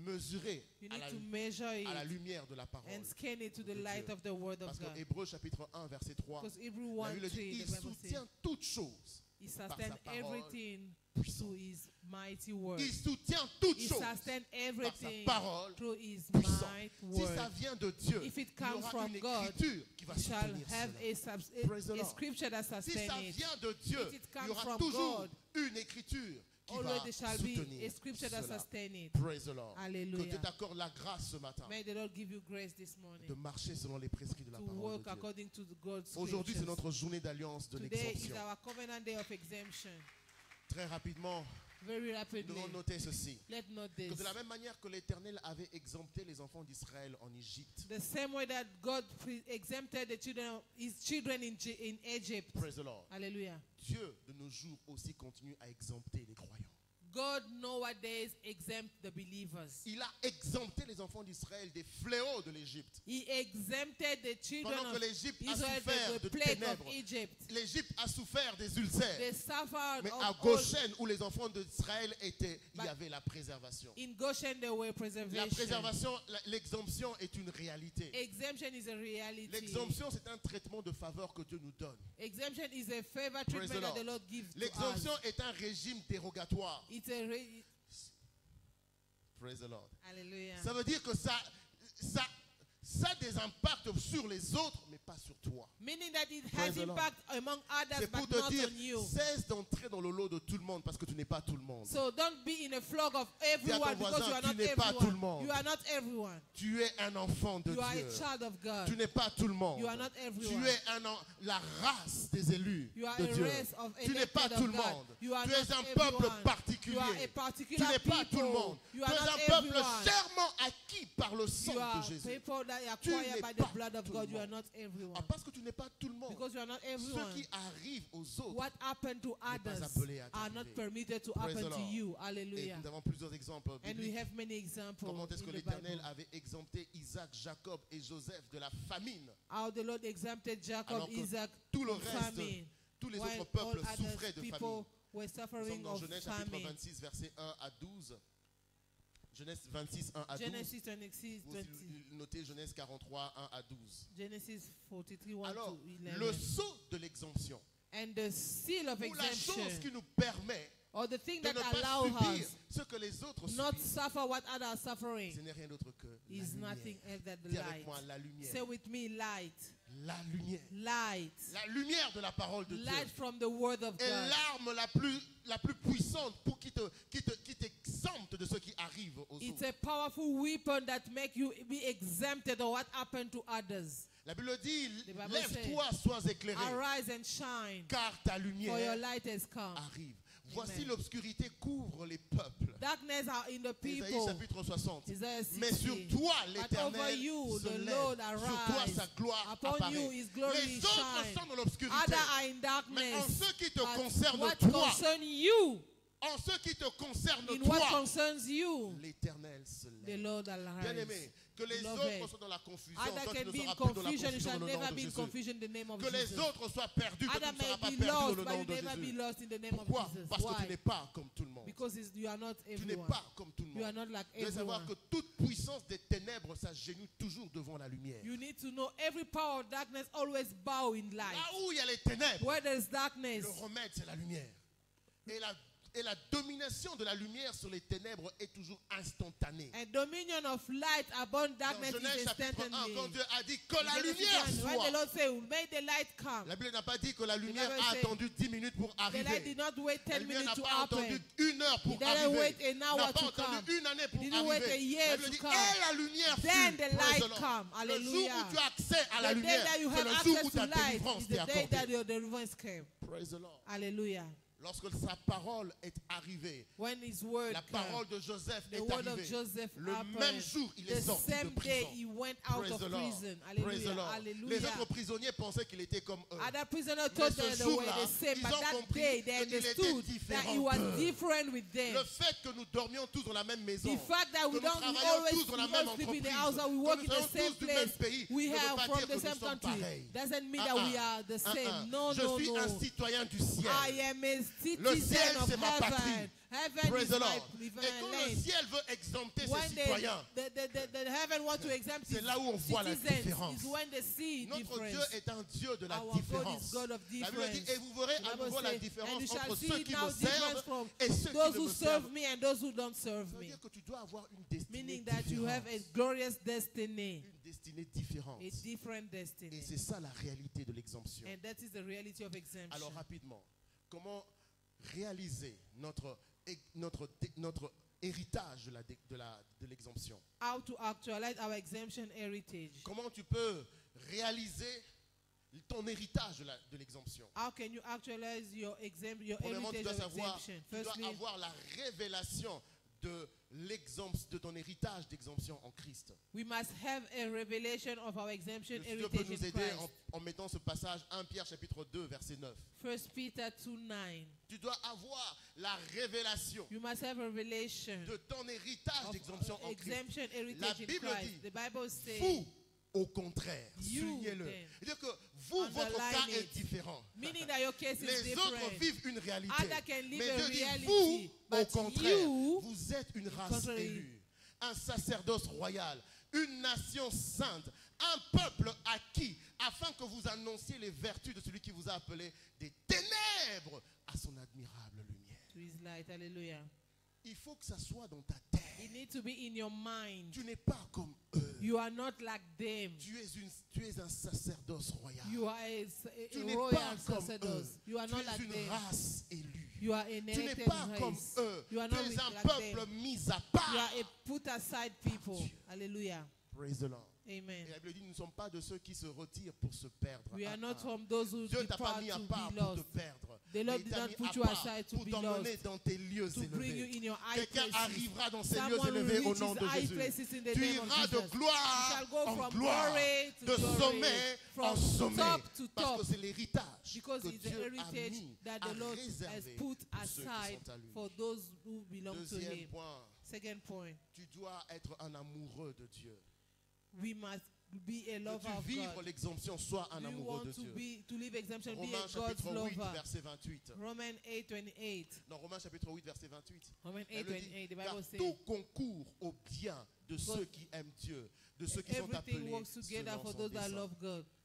mesurer you à need la, to measure à la it lumière de la parole. and scan it to the de light Dieu. of the word of Parce que God. Hébreux chapitre 1 verset 3, Because Hebrew la 1 Bible 3, dit, the il Bible says, soutient toutes choses. He par sustains sa parole everything puissante. through His mighty word. Il soutient toutes He choses sustains everything parole through His puissante. mighty Si word. ça vient de Dieu, If it il y comes aura from une God, écriture qui va You shall soutenir have cela. Praise the a Lord. scripture that Si ça sustains it. vient de Dieu, If it il comes y aura from toujours God, une écriture qui va Always there shall be soutenir a scripture that cela. sustains it. Praise the Lord. Que Hallelujah. Dieu t'accorde la grâce ce matin May the Lord give you grace this morning de marcher selon les prescrits de la to parole work de Dieu. according to the God's Aujourd'hui, c'est scriptures. notre journée d'alliance de Today is l'exemption. our covenant day of exemption. Très rapidement, Very nous rapidly, devons noter ceci. let's note Que this. de la même manière que l'Éternel avait exempté les enfants d'Israël en Égypte, The same way that God exempted the children, His children in Egypt. praise the Lord, Hallelujah. Dieu de nos jours aussi continue à exempter les croyants. God nowadays exempt the believers. Il a exempté les enfants d'Israël des fléaux de l'Égypte. He exempted the children Pendant que of l'Égypte a Israel souffert the de plague of ténèbres, Egypt. l'Égypte a souffert des ulcères. They suffered Mais of à all. Goshen, où les enfants d'Israël étaient, il y But avait la préservation. In Goshen there were La preservation. préservation, l'exemption est une réalité. Exemption is a reality. L'exemption, c'est un traitement de faveur que Dieu nous donne. Exemption is a favor Praise treatment the that the Lord. Lord gives to L'exemption us. est un régime dérogatoire. It's a Praise the Lord. hallelujah. Ça veut dire que ça a des impacts sur les autres, mais pas sur toi. Meaning that it Praise has the Lord. impact among others, C'est pour but not te dire, on you. cesse d'entrer dans le lot de tout le monde parce que tu n'es pas tout le monde. So don't be in a flock of Dis à ton everyone because voisin, you are tu not n'es pas tout le everyone. monde. You are not everyone. Tu es un enfant de You are Dieu. a child of God. Tu n'es pas tout le monde. You are not Tu everyone. es la race des élus You are de a Dieu. race of Tu n'es pas elected tout of le God. monde. You are Tu not es un peuple everyone. particulier. You are a Tu particular n'es pas tout le people. monde. You Tu are es not un peuple everyone. chèrement acquis par le sang You are de Jésus. people that are Tu acquired n'es by pas the blood of tout God. le You are monde. not everyone. Parce que tu n'es pas tout le monde. Because you are not Ce everyone. qui arrive aux autres. What happened to pas others appelé à are not t'arriver. permitted to Praise happen the to Lord. you. Et Hallelujah. nous avons plusieurs exemples And we bibliques. have many examples Comment est-ce que in the l'Éternel Bible. avait exempté Isaac, Jacob et Joseph de la famine, How the Lord exempted Jacob, alors que Isaac tout le from reste, famine, tous les while autres peuples all souffraient other de people famine. were Nous sommes suffering dans of Genèse chapitre famine. 26, versets 1 à 12. Genèse 26, 1 à 12. Genesis 26, Vous aussi notez Genèse 43, 1 à 12. Genesis 43, 1 Alors, to 11. le sceau de l'exemption, And the seal of ou la chose exemption, qui nous permet or the thing de that ne pas allow subir us ce que les autres not subissent, suffer what others are suffering, ce n'est rien d'autre que la is lumière. nothing else than the Dis avec light. moi, la lumière. Say with me, light. La lumière. Light. La lumière de la parole de Dieu Light from the word of est God. l'arme la plus puissante pour qui t'exempte de ce qui arrive aux It's autres. a powerful weapon that make you be exempted of what happened to others. La Bible dit, The Bible lève-toi, sois éclairé, Arise and shine, car ta for your lumière light has come. arrive. Voici Amen. l'obscurité couvre les peuples. Darkness are in the Ésaïe people. chapitre 60. Isaiah Mais 60. sur toi, But over l'Éternel you, se the lève. Lord Sur toi, arise. sa gloire Upon apparaît. you, his glory Les autres shine. sont dans l'obscurité. Others are in Mais en darkness. ce qui te But concerne, what toi, concern you, en ce qui te concerne, in what toi, concerns you, l'Éternel se the lève. Lord Bien arise. aimé, que les Beloved, autres soient dans la confusion, Other toi tu can ne be in seras plus dans la confusion, you confusion shall dans le never nom be de in Jésus. confusion in the name of Que les Jesus. autres soient perdus, toi tu Other ne seras may pas be perdu dans lost, le but nom you de never be Jésus. lost in the name Pourquoi? of Jesus. Parce que tu Why? n'es pas comme tout le monde. Because you are not Tu n'es everyone. pas comme tout le You are monde. not like Tu dois savoir everyone. que toute puissance des ténèbres s'agenouille toujours devant la lumière. You need to know every power of darkness always bow in light. Là où il y a les ténèbres, Where there is darkness, le remède c'est la lumière. Et la domination de la lumière sur les ténèbres est toujours instantanée. and dominion of light upon Dans darkness Genèse is chapitre 1, instantly. quand Dieu a dit que la Genesis lumière 1, when the soit, Lord said, "May the light come," la Bible n'a pas dit que la lumière Bible a says, attendu 10 minutes pour the light arriver. did not wait La 10 lumière n'a minutes to pas attendu happen. 1 heure pour It didn't arriver. wait an hour N'a pas to attendu come. 1 année pour It didn't wait a arriver. year La Bible to dit, come. et la lumière Then fut. the Praise light the Lord. come. Le jour Hallelujah. où tu as accès à la The day lumière, that you c'est have le jour où access ta to light délivrance is t'est the day that accordée. your deliverance came. Praise the Lord. Hallelujah. Lorsque sa parole est arrivée, When his word la came, parole de Joseph the est word of arrivée. Joseph Le happened. même jour, il est The sorti de same day prison. he went out Praise of the Lord. prison. Praise the Hallelujah. Lord. Les Hallelujah. autres prisonniers pensaient qu'il était comme eux. Other prisoners Mais thought ce that they were jour-là, the same, ils but ont that compris day they qu'il était understood that différent he was d'eux. different with them. Le fait que nous dormions tous dans la même maison, The fact that que we nous don't travaillions always tous dans la même sleep in the entreprise, house, that we que work nous in the soyons same tous du même place, pays, we ne veut have pas from dire the que nous same sommes country. pareils. Doesn't mean that we are the same. No, Je no, suis no. un citoyen du ciel. I am a Le citizen ciel, of c'est ma patrie. heaven. Heaven Praise is the my Lord. Et quand le land. ciel veut exempter ses When citoyens, the heaven wants to exempt c'est its là où on voit la citizens, différence. is when they see Notre difference. Dieu est un Dieu de la Our God is différence. God of La Bible dit, difference. et vous verrez The à Bible nouveau la says, and différence you shall entre see ceux qui me now difference servent from et ceux those qui ne who me serve servent. me and those who don't serve Ça veut me. dire que tu dois avoir une destinée Meaning that you have a différente. glorious destiny, Une destinée différente. a different Et destiny. c'est ça la réalité de l'exemption. And that is the reality of exemption. Alors rapidement, comment réaliser notre héritage de l'exemption? How to actualize our exemption heritage. Comment tu peux réaliser ton héritage de l'exemption? How can you actualize your Premièrement, tu heritage dois of savoir, exemption? tu dois Firstly, avoir la révélation de ton héritage d'exemption en Christ. we must have a revelation of our exemption Dieu peut heritage nous in aider Christ. en mettant ce passage 1 Pierre chapitre 2 verset 9. 1 Peter 2:9. Tu dois avoir la révélation You must have a revelation de ton héritage of d'exemption en Christ. exemption La heritage in Bible Christ. dit, The Bible says, vous, au contraire, You, soulignez-le. then, C'est-à-dire que vous, votre underline cas est it. différent. meaning that your case is Les autres different. vivent une réalité. Others can live Mais a Dieu dit, reality, vous, au but contraire, you, vous êtes une race contrary, élue, un sacerdoce royal, une nation sainte, un peuple acquis, afin que vous annonciez les vertus de celui qui vous a appelé des ténèbres à son admirable lumière. to his light. Hallelujah. Il faut que ça soit dans ta tête. It needs to be in your mind. Tu n'es pas comme eux. You are not like them. Tu es un sacerdoce royal. You are Tu a n'es pas royal comme eux. sacerdoce. You are Tu not es like une them. race élue. You are a Tu n'es inherited pas comme race. eux. You are Tu not es un like peuple them. mis à You part. are a put aside people. Dieu. Hallelujah. Praise the Lord. Amen. Et la Bible dit, nous ne sommes pas de ceux qui se retirent pour se perdre. We are Ah, not ah. from those who Dieu t'a pas depart mis à to part be pour te lost. perdre. The Lord Mais il did t'a not mis put à you part aside to pour be t'emmener lost, dans tes lieux to bring you élevés. in your high Quelqu'un places. arrivera dans ces lieux Someone will élevés au reach nom his de high Jésus. places in the Tu name of iras de Jesus. You gloire shall go en from gloire, glory to de glory, sommet en from sommet, top to parce top, que c'est l'héritage because que it's the Dieu a heritage mis that à the Lord has réserver put pour ceux qui aside sont à lui. for those who belong to Deuxième Him. point, Second point, tu dois être un amoureux de Dieu. we must be a lover Veux-tu of vivre God. l'exemption, sois un Do you amoureux de want Dieu. to live exemption, be Romains a God's chapitre 8, lover? verset 28. Romans 8:28. Non, Romains chapitre 8, verset 28. Romans La Bible 8:28. dit, The car Bible says, tout concourt au bien de ceux qui aiment Dieu, de ceux qui sont everything appelés works together selon for son those that dessein. love God.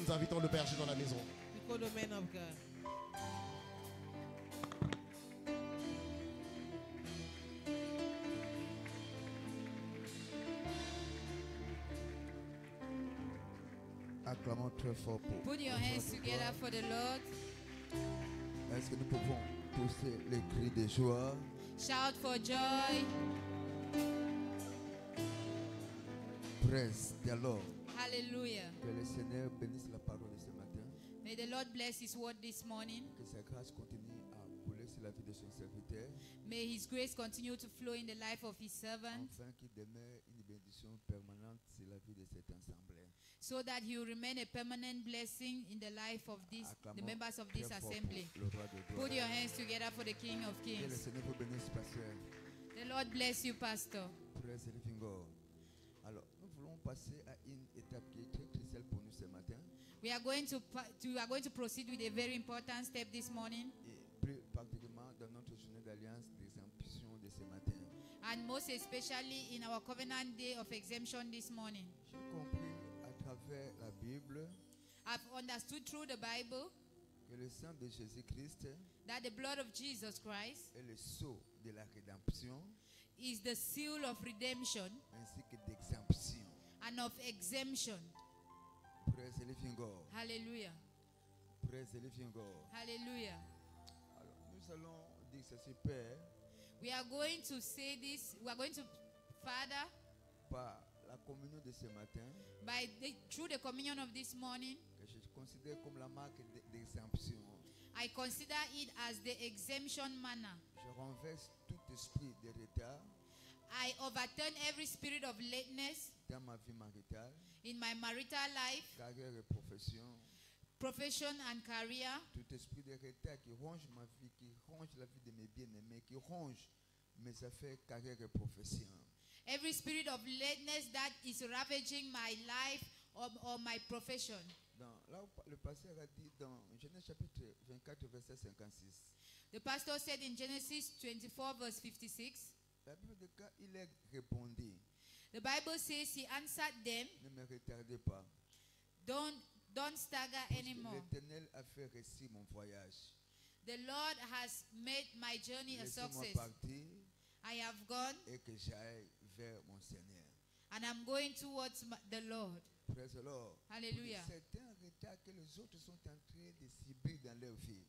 que nous invitons le berger dans la maison. We call the man of God. Acclamons très fort pour. Put your hands together for the Lord. Est-ce que nous pouvons pousser les cris de joie? Shout for joy. Praise the Lord. Hallelujah. Que le Seigneur bénisse la parole de ce matin. May the Lord bless His word this morning. Que sa grâce continue à couler sur la vie de son serviteur. May His grace continue to flow in the life of His servant, Afin qu'il demeure une bénédiction permanente sur la vie de cette assemblée. so that He will remain a permanent blessing in the life of the Acclamons members of très this fort assembly. pour le roi de gloire. Put your hands together for the King of Que le Kings. Seigneur vous bénisse, pasteur. The Lord bless you, Pastor. Praise the living God. Alors, nous voulons passer à une étape qui est très cruciale pour nous ce matin. We are going to proceed with a very important step this morning, Et plus particulièrement dans notre journée d'alliance d'exemption de ce matin. and most especially in our covenant day of exemption this morning. J'ai compris à travers la Bible I've understood through the Bible que le sang de Jésus-Christ that the blood of Jesus Christ est le sceau de la rédemption is the seal of redemption ainsi que d'exemption. and of exemption. Praise the living God. Hallelujah. Praise the living God. Hallelujah. Alors, nous allons dire ceci, Père, We are going to say this. We are going to, Father, par la communion de ce matin, through the communion of this morning, que je considère comme la marque d'exemption. I consider it as the exemption manner. Je renverse tout esprit de retard I overturn every spirit of lateness dans ma vie maritale, in my marital life, carrière et profession. profession, and career. Tout esprit de retard qui ronge ma vie, qui ronge la vie de mes bien-aimés, qui ronge mes affaires, carrière et profession. Every spirit of lateness that is ravaging my life or my profession. Là où le pasteur a dit dans Genèse chapitre 24, verset 56, The pastor said in Genesis 24, verse 56, la Bible dit quand il est répondit, the Bible says he answered them, ne me retardez pas. don't stagger Parce que anymore. l'Éternel a fait réussir mon voyage. The Lord has made my journey a Laissez-moi success. partir I have gone et que j'aille vers mon Seigneur. and I'm going towards the Lord. Praise the Lord. Hallelujah. Certains retards que les autres sont en train de subir dans leur vie.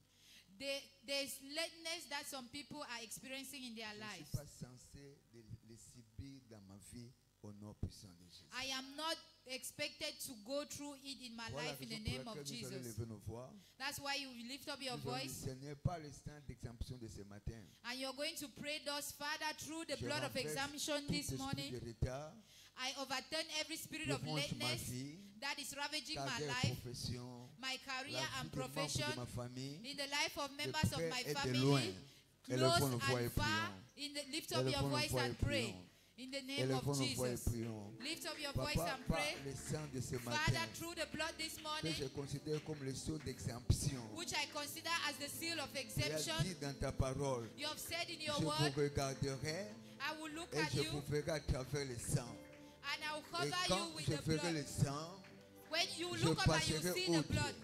There's lateness that some people are experiencing in their Je ne lives. suis pas censé les subir dans ma vie au nom puissant de Jésus. I am not expected to go through it in my Voilà la life in the raison pour name of laquelle nous allons Jesus. lever nos voix. That's why you lift up your Nous allons dire, voice Seigneur, par le sang d'exemption de ce matin, and you're going to pray thus, Father, through the je blood of renverse exemption tout this esprit morning. de retard, I overturn every spirit qui of ronge ma lateness vie, that is ravaging my carrière, life, profession, my career la vie and des membres profession, de ma famille, in the life of de members of près my et de family, loin. Élevons close nos voix et and far. prions. Lift up your Élevons nos voice voix et and pray. prions. In the name Élevons of nos voix et Jesus. prions. Lift up your voice Papa, and par pray. le sang de ce Father, matin, through the blood this que morning, je considère comme le sceau d'exemption. which I consider as the seal of Tu as exemption, dit dans ta parole, you have said in je your vous word, regarderai I will look et at je you vous verrai à travers le sang. and I will Et cover quand you with je the verrai blood. le sang, When you je look up and you passerai see the outre. blood,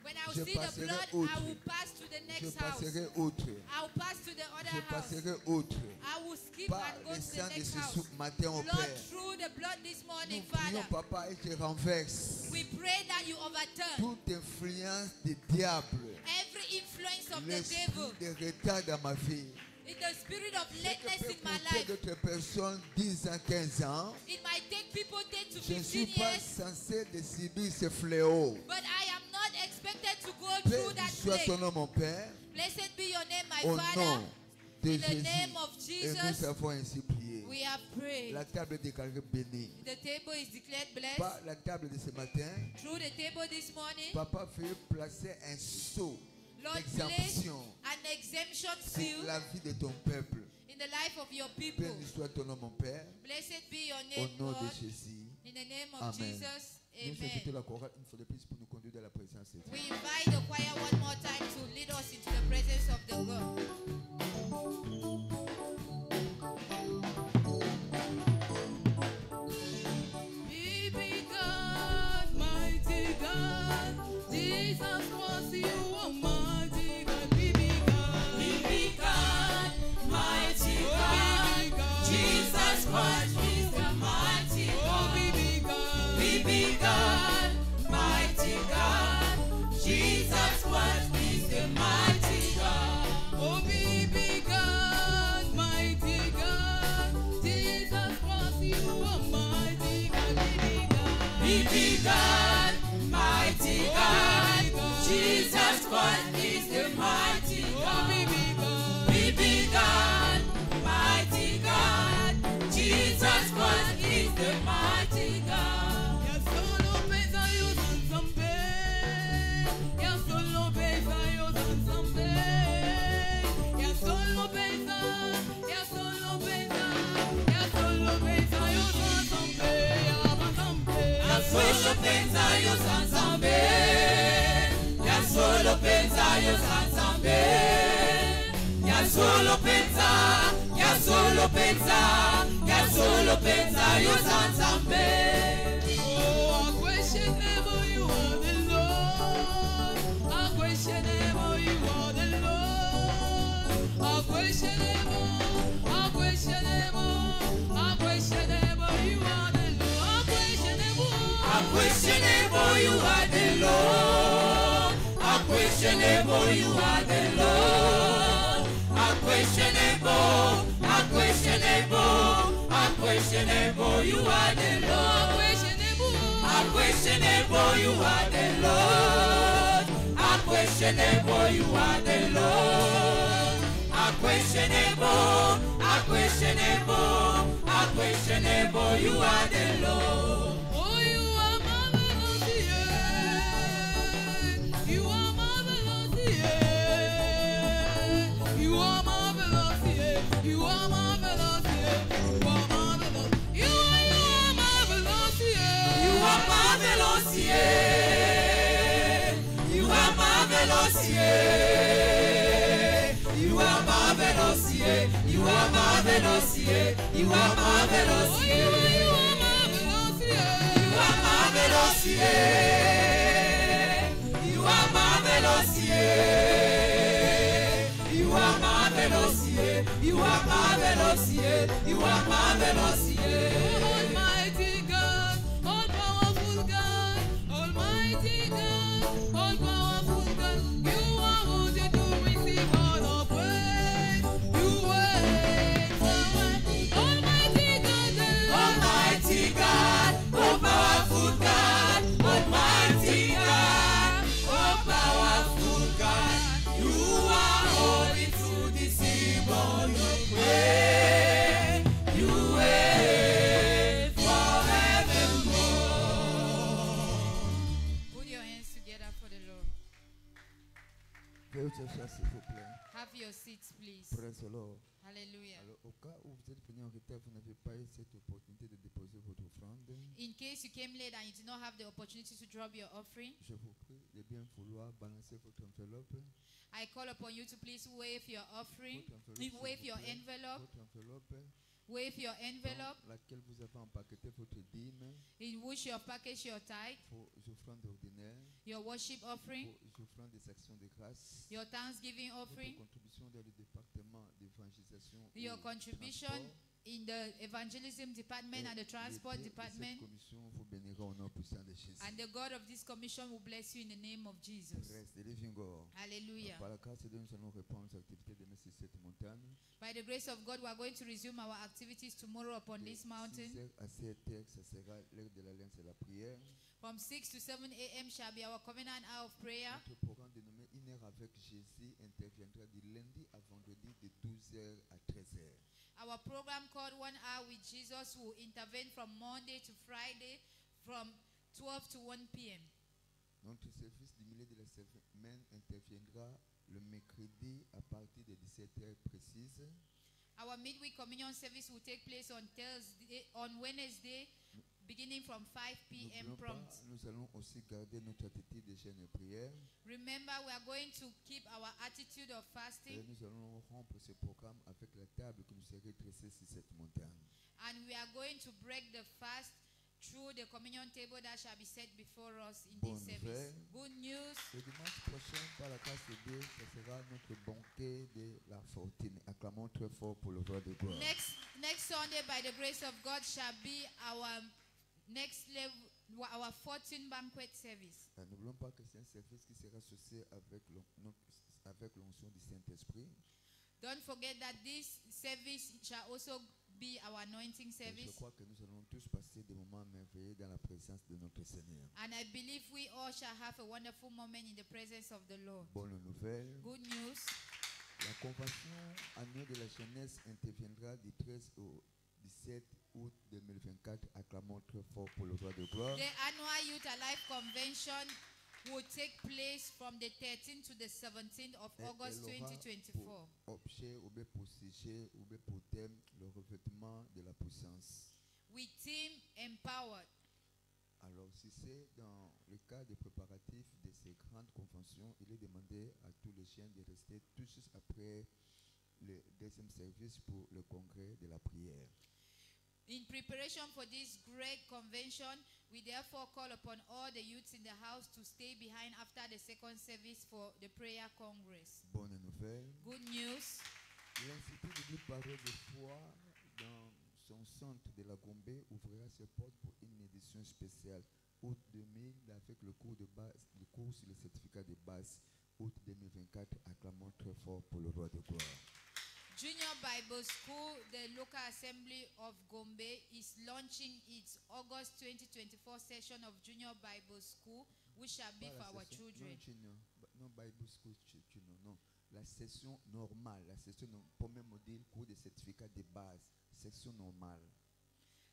when I Je will see the passerai blood, outre. I will pass to the je next house. passerai outre. I will pass to the Je other house. passerai outre. I will skip Par and go le to the sang de next ce house. matin au Lord, Père. through the blood this Nous morning, prions, Father, Papa, et je renverse we pray that you overturn toute influence du diable, every influence of the l'esprit devil, de retard dans ma vie. in the spirit of Ce lateness que in peut my coûter life. d'autres personnes 10 ans, 15 ans. It might take people 10 to Je ne suis 15 pas years, censé de subir ce fléau. but I am not expected to go Béni through that soit ton plague. nom, mon Père, Blessed be your name, my au Father. nom de In the Jésus. name of Et nous Jesus, avons ainsi prié. we have prayed. La table est déclarée bénie. The table is declared blessed. Par la table de ce matin, Through the table this morning, Papa fait placer un sceau Lord, place d'exemption an exemption sur seal la vie de ton peuple. in the life of your people. Béni soit ton nom, mon Père, Blessed be your au name, nom Lord. de Jésus. In the name of Amen. Jesus, Nous invitons amen. la chorale une fois de plus pour nous conduire dans la présence de Dieu. We invite the choir one more time to lead us into the presence of the God. Baby God, mighty God, Jesus was you, almighty God, baby God, mighty God, Jesus Christ is the mighty God, baby God, mighty God, Jesus Christ. Christ is the mighty God. We be God, mighty God. Jesus Christ is the mighty God. Ya solo pensa yo sansambe. Ya solo pensa yo sansambe. Ya solo pensa. Ya solo pensa. Ya solo pensa yo sansambe. Ya sansambe. Ya solo pensa yo sansambe. Ya solo pensa yo sansambe. Ya solo pensa. Ya solo pensa. Ya solo pensa yo sansambe. Oh, unquestionable you are the Lord. Unquestionable you are the Lord. Unquestionable, unquestionable, unquestionable you are the Lord. Unquestionable you are the Lord. Unquestionable you are the Lord. Unquestionable, unquestionable, unquestionable you are the Lord. Unquestionable you are the Lord. Unquestionable you are the Lord. Unquestionable, unquestionable, unquestionable you are the Lord. Oh, you are marvelous, yeah. You are marvelous, yeah. You are marvelous, yeah. You are marvelous, yeah. You are marvelous. You are marvelous, yeah. You are marvelous, yeah. You are marvelous, yeah. You are marvelous, yeah. You are marvelous, yeah. You are marvelous, Oh, yeah. you are marvelous, yeah. You are marvelous, yeah. You are marvelous, yeah. You are marvelous, yeah. You are marvelous, yeah. You are marvelous, yeah. Almighty God, all powerful God, Almighty God, all powerful God, you are worthy to receive all our praise. You reign forever. Almighty God, Almighty God, oh powerful God, Almighty God, oh powerful God, you are holy to deceive all your praise. You reign forevermore. Put your hands together for the Lord. Veuillez vous asseoir, s'il vous plaît. Have your seats, please. Praise the Lord. Hallelujah. Alors, au cas où vous êtes venu en retard, vous n'avez pas eu cette opportunité de déposer votre offrande. In case you came late and you did not have the opportunity to drop your offering, Je vous prie de bien vouloir balancer votre enveloppe. I call upon you to please wave your offering, Votre enveloppe, s'il wave vous your plaît. envelope, Votre enveloppe wave your envelope dans laquelle vous avez empaqueté votre dîme, in which you have packaged your tithe, vos offrandes ordinaires, your worship offering, vos offrandes des actions de grâce, your thanksgiving votre offering, contribution dans le département d'évangélisation your ou contribution transport. in the evangelism department and the transport Le Dieu de department. cette commission vous bénira au nom puissant de Jésus. And the God of this commission will bless you in the name of Jesus. Reste the living God. Hallelujah. Par la grâce de Dieu, nous allons reprendre nos activités demain sur cette montagne. By the grace of God, we are going to resume our activities tomorrow upon this mountain. 6h à 7h, ça sera l'heure de l'alliance et la prière. From 6 to 7 a.m. shall be our covenant hour of prayer. Notre programme dénommé Une heure avec Jésus interviendra du lundi à vendredi de 12h à 13h. Our program called 1 Hour with Jesus will intervene from Monday to Friday from 12 to 1 p.m. Notre service du milieu de la semaine interviendra le mercredi à partir de 17h précises. Our midweek communion service will take place on Wednesday, beginning from 5 p.m. N'oublions pas, prompt. nous allons aussi garder notre attitude de jeûne et prière. Remember, we are going to keep our attitude of Et fasting, nous allons rompre ce programme avec la table qui nous serait dressée sur cette montagne. and we are going to break the fast through the communion table that shall be set before us in Bonne this service. nouvelle. Good news. Le dimanche prochain, par la grâce de Dieu, ce sera notre banquet de la fortune. Acclamons très fort pour le roi de gloire. Next Sunday, by the grace of God, shall be our next level, our 14 banquet service. N'oublions pas que c'est un service qui sera associé avec l'onction du Saint-Esprit. Don't forget that this service shall also be our anointing Et je service. crois que nous allons tous passer des moments merveilleux merveilleux dans la présence de notre Seigneur. And I believe we all shall have a wonderful moment in the presence of the Lord. Bonne nouvelle. Good news. La convention annuelle de la jeunesse interviendra du 13 au 17 août 2024. Acclamons très fort pour le roi de gloire. The annual Youth Alive Convention will take place from the 13th to the 17th of August Elle aura 2024. pour objet ou bien pour sujet ou bien pour thème le revêtement de la puissance. With team empowered. Alors, si c'est dans le cas des préparatifs de ces grandes conventions, il est demandé à tous les chiens de rester tout juste après le deuxième service pour le congrès de la prière. In preparation for this great convention, we therefore call upon all the youths in the house to stay behind after the second service for the prayer congress. Bonne nouvelle. Good news. L'Institut de Parole de foi dans son centre de la Gombe ouvrira ses portes pour une édition spéciale août 2000 avec le cours sur le certificat de base août 2024. Acclamons très fort pour le roi de gloire. Junior Bible School, the local assembly of Gombe, is launching its August 2024 session of Junior Bible School, which shall be for our children. Non, Bible School, non. La session normale, la session premier module, cours de certificat de base, section normale.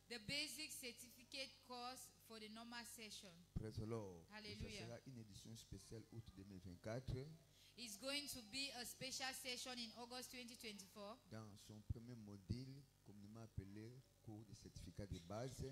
The basic certificate course for the normal session. Praise the Lord. Hallelujah. Ça sera une édition spéciale août 2024. It's going to be a special session in August 2024. Dans son premier module, communément appelé cours de certificat de base.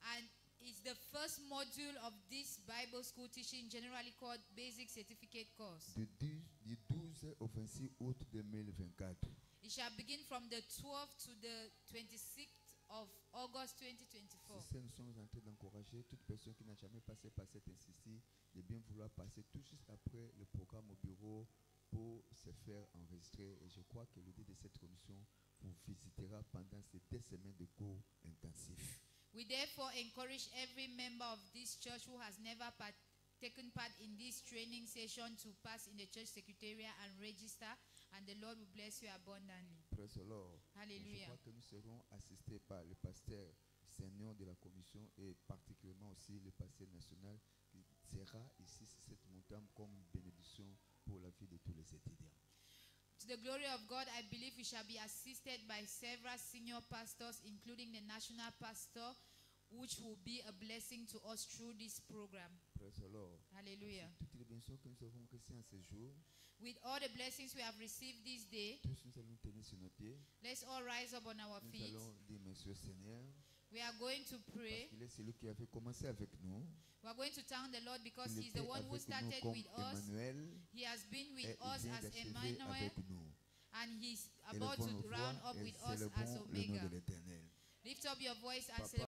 And it's the first module of this Bible school teaching, generally called Basic Certificate Course. Du 12 au 26 août 2024. It shall begin from the 12th to the 26th of August 2024. Si nous sommes en train d'encourager toute personne qui n'a jamais passé par cet institut de bien vouloir passer tout juste après le programme au bureau pour se faire enregistrer. Et je crois que l'idée de cette commission vous visitera pendant ces 2 semaines de cours intensifs. We therefore encourage every member of this church who has never taken part in this training session to pass in the church secretariat and register, and the Lord will bless you abundantly. Praise the Lord. Hallelujah. Je crois que nous serons assistés par le pasteur senior de la commission et particulièrement aussi le pasteur national qui sera ici sur cette montagne comme bénédiction pour la vie de tous les étudiants. To the glory of God, I believe we shall be assisted by several senior pastors, including the national pastor, which will be a blessing to us through this program. Praise the Lord. Hallelujah. Toutes les bénédictions que nous avons reçues en ce jour, With all the blessings we have received this day, tous nous allons tenir sur nos pieds. let's all rise up on our Nous feet. allons dire Monsieur Seigneur, We are going to pray. parce qu'il est celui qui avait commencé avec nous. We are going to thank the Lord because Il He's the était one who avec nous started comme with us. Emmanuel He has been with et il us vient as d'achever Emmanuel, avec nous. and He's about Élevons to nos round voix up et with us as célébrons le nom Omega. de l'Éternel. Lift up your voice and Papa, celebrate